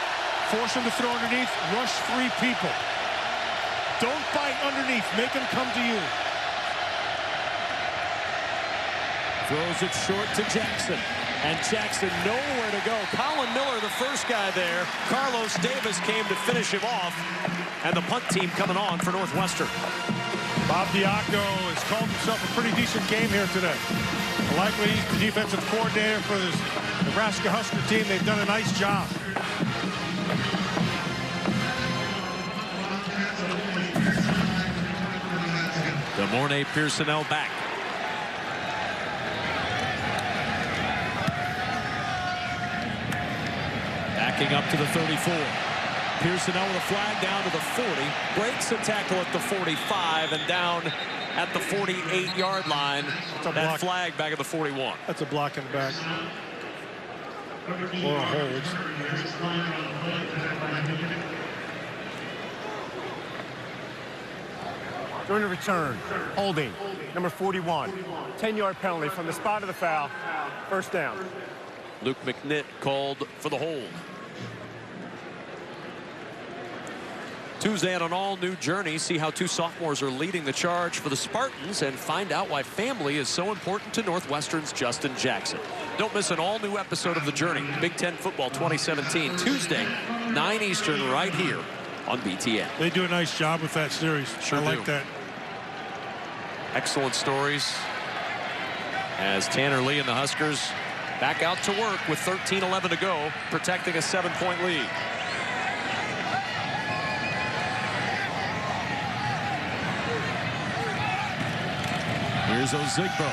Force them to throw underneath, rush 3 people. Don't fight underneath. Make them come to you. Throws it short to Jackson. And Jackson nowhere to go. Colin Miller, the first guy there. Carlos Davis came to finish him off. And the punt team coming on for Northwestern. Bob Diaco has called himself a pretty decent game here today. Likely he's the defensive coordinator for this Nebraska Husker team. They've done a nice job. Demorne Pierson-El back. Backing up to the 34. Pierson-El with a flag down to the 40. Breaks a tackle at the 45 and down at the 48-yard line. That flag back at the 41. That's a block in the back. Or a hold. During the return, holding, number 41. 10-yard penalty from the spot of the foul. 1st down. Luke McNitt called for the hold. Tuesday on an all-new journey, see how 2 sophomores are leading the charge for the Spartans and find out why family is so important to Northwestern's Justin Jackson. Don't miss an all-new episode of The Journey, Big Ten Football 2017, Tuesday, 9 Eastern, right here on BTN. They do a nice job with that series. Sure I like do. that. Excellent stories as Tanner Lee and the Huskers back out to work with 13-11 to go, protecting a 7-point lead. Here's Ozigbo.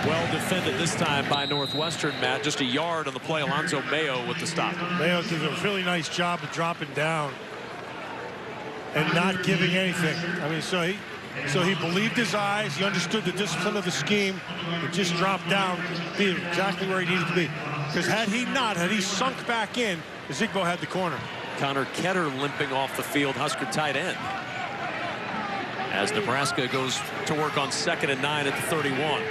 Well defended this time by Northwestern, Matt. Just a yard on the play. Alonzo Mayo with the stop. Mayo did a really nice job of dropping down and not giving anything. I mean, so he believed his eyes. He understood the discipline of the scheme. He just dropped down, being exactly where he needed to be. Because had he sunk back in, Ozigbo had the corner. Connor Ketter limping off the field, Husker tight end. As Nebraska goes to work on 2nd and 9 at the 31.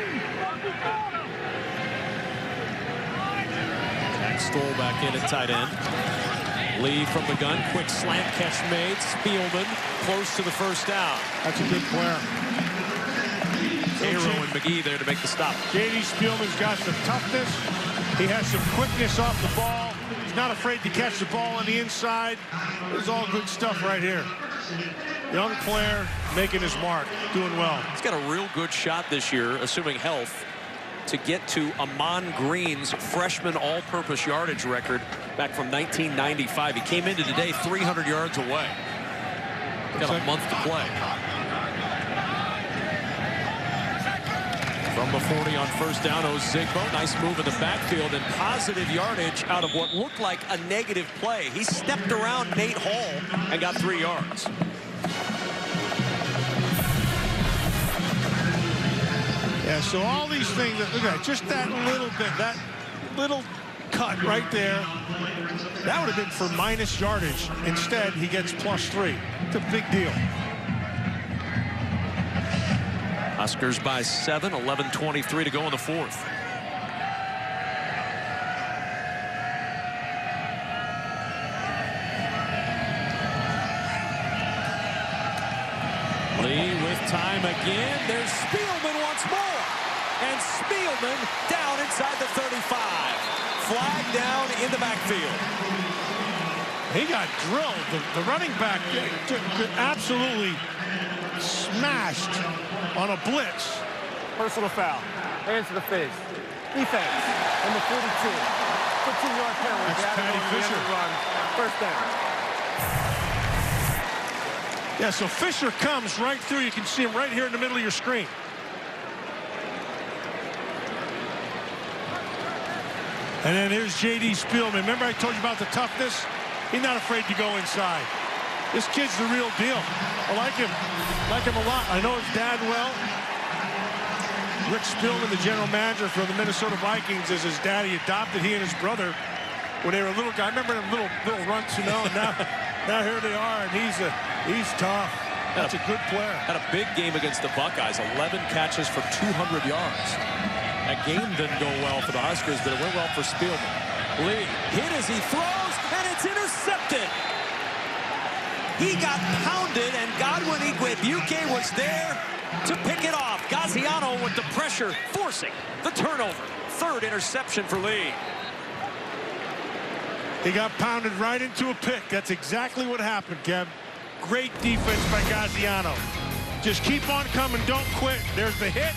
Jack Stoll back in at tight end. Lee from the gun, quick slant catch made. Spielman close to the 1st down. That's a good player. Cairo and McGee there to make the stop. J.D. Spielman's got some toughness. He has some quickness off the ball. He's not afraid to catch the ball on the inside. This is all good stuff right here. Young player making his mark, doing well. He's got a real good shot this year, assuming health, to get to Amon Green's freshman all-purpose yardage record back from 1995. He came into today 300 yards away. Got a month to play. From the 40 on 1st down, Ozigbo. Nice move in the backfield and positive yardage out of what looked like a negative play. He stepped around Nate Hall and got 3 yards. Yeah, so all these things, look at just that little bit, that little cut right there, that would have been for minus yardage. Instead, he gets +3. It's a big deal. Huskers by 7, 11:23 to go in the 4th. Lee with Time again. There's Spielman once more. And Spielman down inside the 35. Flag down in the backfield. He got drilled. The running back absolutely smashed on a blitz. Personal foul. Hands to the face. Defense. Number 42. 15-yard penalty. That's Patty Fisher. Run. First down. Yeah, so Fisher comes right through. You can see him right here in the middle of your screen. And then here's J.D. Spielman. Remember I told you about the toughness? He's not afraid to go inside. This kid's the real deal. I like him. Like him a lot. I know his dad well. Rick Spielman, the general manager for the Minnesota Vikings, is his dad. He adopted he and his brother when they were little guys. I remember them little runts, you know. And now here they are, and he's tough. That's a good player. Had a big game against the Buckeyes. 11 catches for 200 yards. That game didn't go well for the Huskers, but it went well for Spielman. Lee hit as he throws, and it's intercepted. He got pounded, and Godwin Igwebuike was there to pick it off. Gaziano with the pressure, forcing the turnover. Third interception for Lee. He got pounded right into a pick. That's exactly what happened, Kev. Great defense by Gaziano. Just keep on coming, don't quit. There's the hit,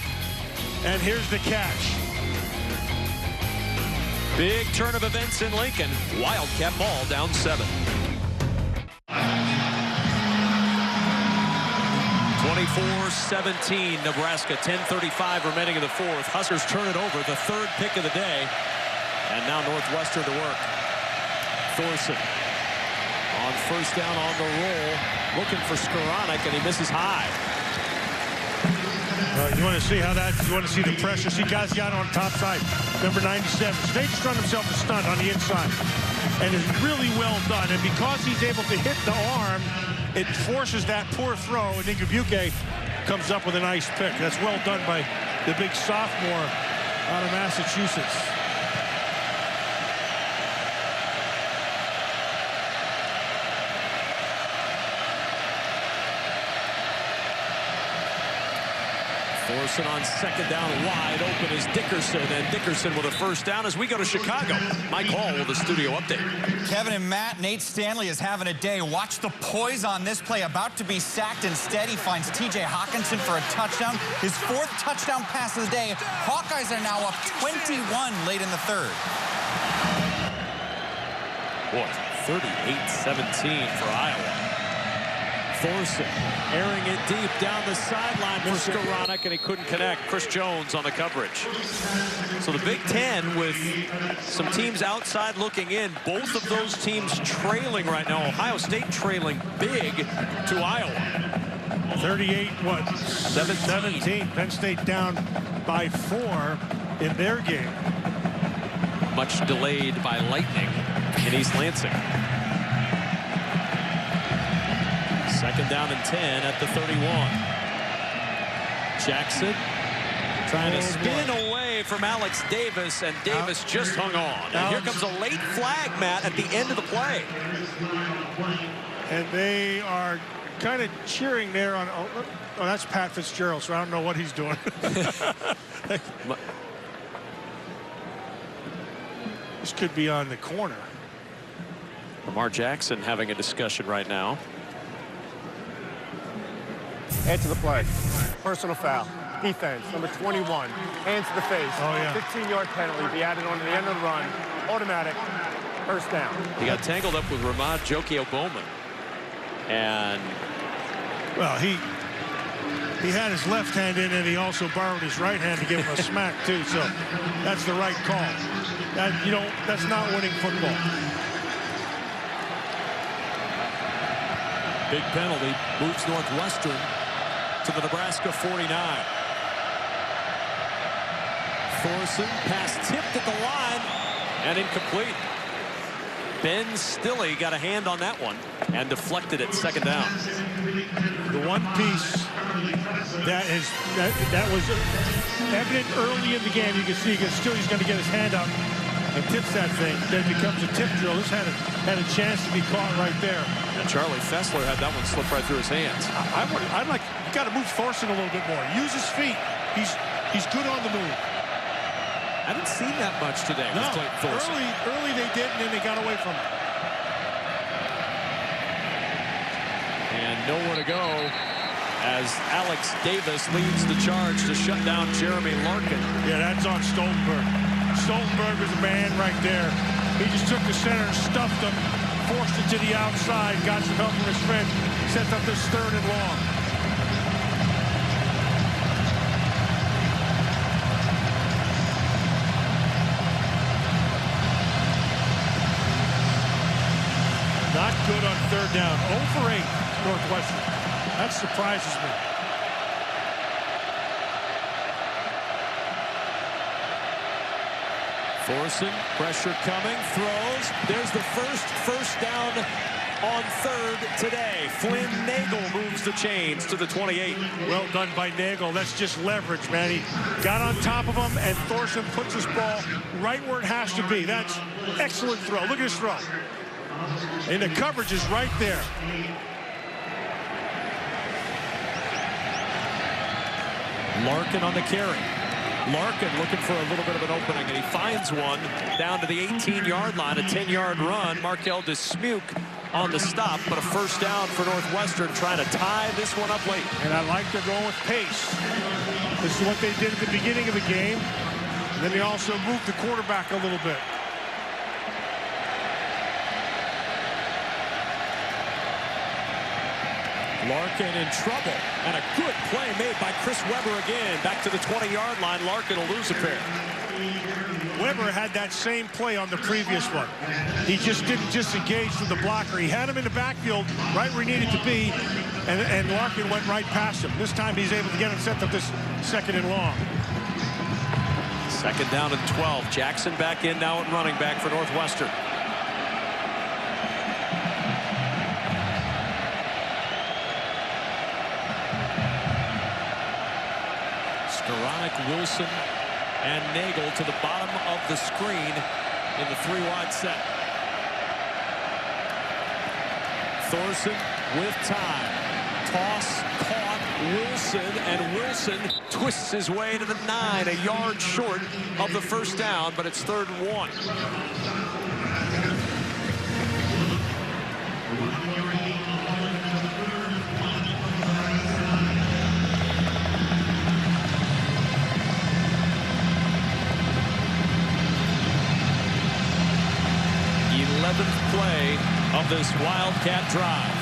and here's the catch. Big turn of events in Lincoln. Wildcat ball down 7. 24-17, Nebraska, 10:35 remaining in the fourth. Huskers turn it over, the third pick of the day. And now Northwestern to work. Thorson on first down on the roll, looking for Skoranek, and he misses high. You want to see how that, you want to see the pressure. See Gaziano on the top side, number 97. They just run himself a stunt on the inside. And it's really well done. And because he's able to hit the arm, it forces that poor throw, and Igwebuike comes up with a nice pick. That's well done by the big sophomore out of Massachusetts. Thorson on second down, wide open is Dickerson, and Dickerson with a first down as we go to Chicago. Mike Hall with a studio update. Kevin and Matt, Nate Stanley is having a day. Watch the poise on this play. About to be sacked. Instead, he finds T.J. Hawkinson for a touchdown. His 4th touchdown pass of the day. Hawkeyes are now up 21 late in the third. Boy, 38-17 for Iowa. Thorson airing it deep down the sideline for Skoranek, and he couldn't connect. Chris Jones on the coverage. So the Big Ten with some teams outside looking in. Both of those teams trailing right now. Ohio State trailing big to Iowa. 38-17. Penn State down by 4 in their game. Much delayed by lightning in East Lansing. Second down and 10 at the 31. Jackson trying to spin away from Alex Davis, and Davis just hung on. And here comes a late flag, Matt, at the end of the play. And they are kind of cheering there on, oh, that's Pat Fitzgerald, so I don't know what he's doing. This could be on the corner. Lamar Jackson having a discussion right now. Head to the play. Personal foul. Defense, number 21. Hands to the face. Oh, yeah. 15-yard penalty. Be added on to the end of the run. Automatic. First down. He got tangled up with Ramad Jokio-Bowman. And well, he had his left hand in, and he also borrowed his right hand to give him a smack too. So that's the right call. That, you know, that's not winning football. Big penalty moves Northwestern to the Nebraska 49. Thorson pass tipped at the line and incomplete. Ben Stille got a hand on that one and deflected it second down. The one piece that was evident early in the game, you can see Stille's going to get his hand up and tips that thing. Then it becomes a tip drill. This had a chance to be caught right there. And Charlie Fessler had that one slip right through his hands. I'd like, you got to move Thorson a little bit more. Use his feet. He's good on the move. I haven't seen that much today with Clayton Thorson. Early they did, and then they got away from it. And nowhere to go as Alex Davis leads the charge to shut down Jeremy Larkin. Yeah, that's on Stoltenberg. Stoltenberg was a man right there. He just took the center and stuffed him, forced it to the outside, got some help from his friend, sets up this third and long. Not good on third down. 0 for 8, Northwestern. That surprises me. Thorson, pressure coming, throws. There's the first down on third today. Flynn Nagel moves the chains to the 28. Well done by Nagel. That's just leverage, man. He got on top of him, and Thorson puts his ball right where it has to be. That's excellent throw. Look at his throw. And the coverage is right there. Larkin on the carry. Larkin looking for a little bit of an opening, and he finds one down to the 18-yard line, a 10-yard run. Markel Dismuke on the stop, but a first down for Northwestern, trying to tie this one up late. And I like they're going with pace. This is what they did at the beginning of the game. And then they also moved the quarterback a little bit. Larkin in trouble, and a good play made by Chris Webber again. Back to the 20-yard line. Larkin will lose a pair. Webber had that same play on the previous one. He just didn't disengage from the blocker. He had him in the backfield right where he needed to be, and Larkin went right past him. This time he's able to get him set up this second and long. Second down and 12. Jackson back in now at running back for Northwestern. Wilson and Nagel to the bottom of the screen in the 3-wide set. Thorson with time. Toss caught Wilson, and Wilson twists his way to the 9, a yard short of the first down, but it's 3rd and 1. Play of this Wildcat drive.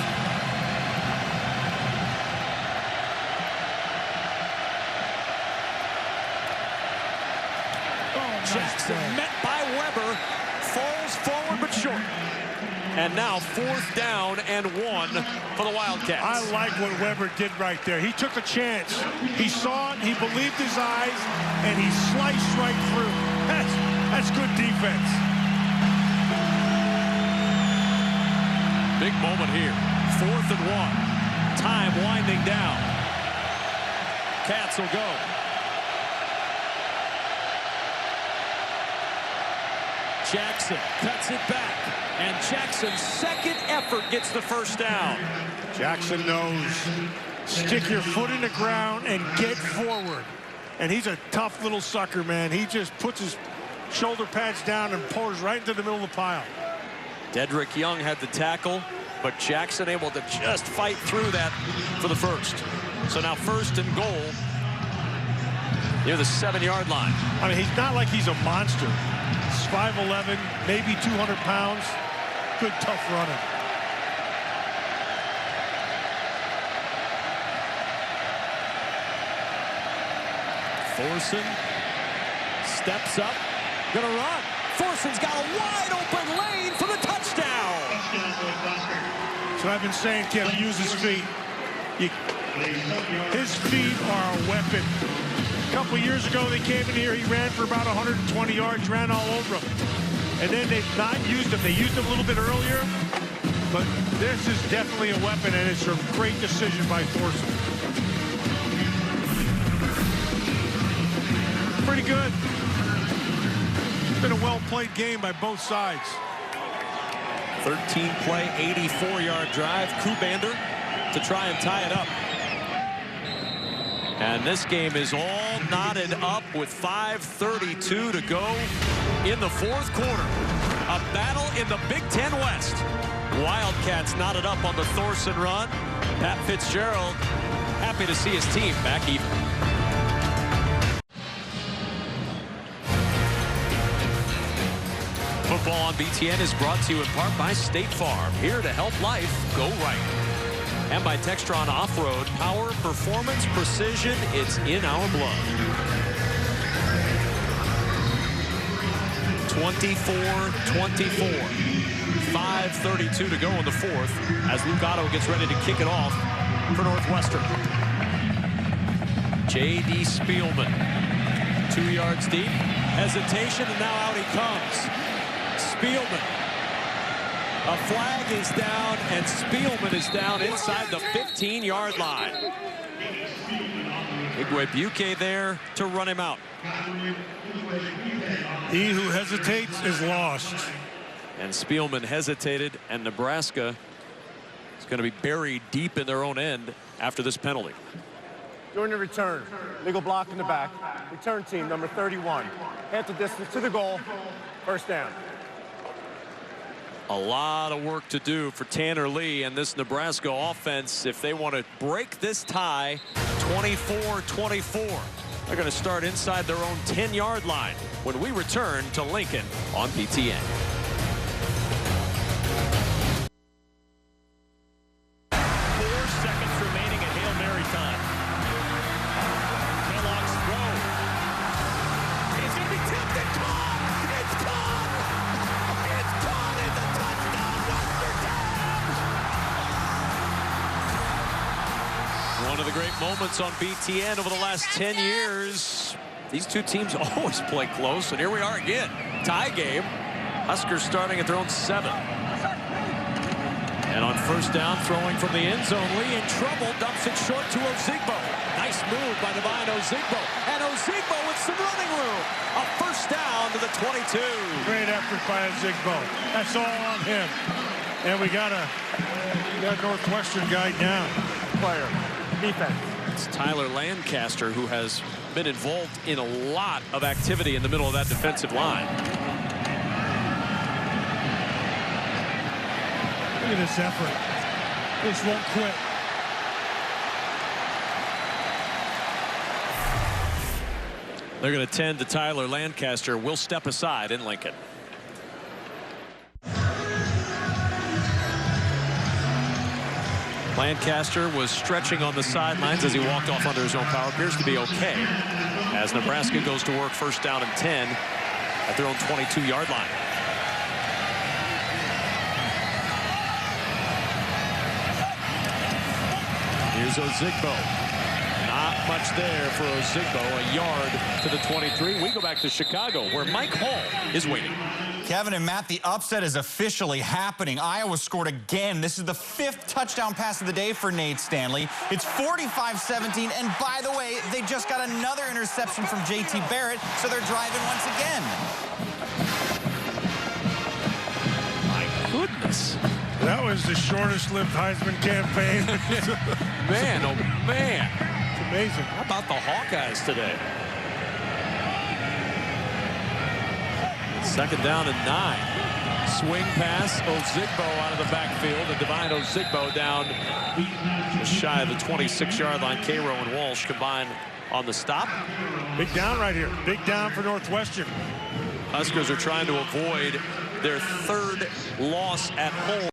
Jackson met by Webber, falls forward but short. And now 4th down and 1 for the Wildcats. I like what Webber did right there. He took a chance. He saw it, he believed his eyes, and he sliced right through. That's good defense. Big moment here. 4th and 1. Time winding down. Cats will go. Jackson cuts it back. And Jackson's second effort gets the first down. Jackson knows. Stick your foot in the ground and get forward. And he's a tough little sucker, man. He just puts his shoulder pads down and pours right into the middle of the pile. Dedrick Young had the tackle, but Jackson able to just fight through that for the first. So now 1st and goal near the 7-yard line. I mean, he's not like he's a monster. He's 5'11", maybe 200 pounds. Good, tough running. Thorson steps up, gonna run. Thorson's got a wide open lane for the touchdown. So I've been saying, Kim, use his feet. His feet are a weapon. A couple years ago, they came in here. He ran for about 120 yards, ran all over him. And then they've not used him. They used him a little bit earlier. But this is definitely a weapon, and it's a great decision by Thorson. Pretty good. It's been a well-played game by both sides. 13-play, 84-yard drive. Kubander to try and tie it up. And this game is all knotted up with 5:32 to go in the fourth quarter. A battle in the Big Ten West. Wildcats knotted up on the Thorson run. Pat Fitzgerald happy to see his team back even. Football on BTN is brought to you in part by State Farm, here to help life go right. And by Textron Off-Road, power, performance, precision, it's in our blood. 24-24. 5:32 to go in the fourth as Luke Otto gets ready to kick it off for Northwestern. J.D. Spielman, 2 yards deep. Hesitation, and now out he comes. Spielman. A flag is down, and Spielman is down inside the 15-yard line. Igwebuike there to run him out. He who hesitates is lost. And Spielman hesitated, and Nebraska is going to be buried deep in their own end after this penalty. During the return, legal block in the back. Return team, number 31. Half the distance to the goal. First down. A lot of work to do for Tanner Lee and this Nebraska offense if they want to break this tie 24-24. They're going to start inside their own 10-yard line when we return to Lincoln on BTN. 4 seconds remaining at Hail Mary time. Kellogg's throw. It's going to be tipped and caught. It's caught. It's caught. It's a touchdown, Western. One of the great moments on BTN over the last 10 years. These two teams always play close, and here we are again. Tie game. Huskers starting at their own 7. And on first down, throwing from the end zone, Lee in trouble, dumps it short to Ozigbo. Nice move by Divine Ozigbo. And Ozigbo with some running room. A first down to the 22. Great effort by Ozigbo. That's all on him. And we got a Northwestern guy down. Player. Defense. It's Tyler Lancaster, who has been involved in a lot of activity in the middle of that defensive line. Look at this effort. This won't quit. They're going to tend to Tyler Lancaster. We'll step aside in Lincoln. Lancaster was stretching on the sidelines as he walked off under his own power. Appears to be okay as Nebraska goes to work first down and 10 at their own 22-yard line. Here's Ozigbo. Not much there for Ozigbo. A yard to the 23. We go back to Chicago, where Mike Hall is waiting. Kevin and Matt, the upset is officially happening. Iowa scored again. This is the 5th touchdown pass of the day for Nate Stanley. It's 45-17, and by the way, they just got another interception from J.T. Barrett, so they're driving once again. My goodness. That was the shortest-lived Heisman campaign. Man, oh man. It's amazing. How about the Hawkeyes today? Second down and 9. Swing pass, Ozigbo out of the backfield, and Divine Ozigbo down just shy of the 26-yard line. Cairo and Walsh combined on the stop. Big down right here. Big down for Northwestern. Huskers are trying to avoid their 3rd loss at home.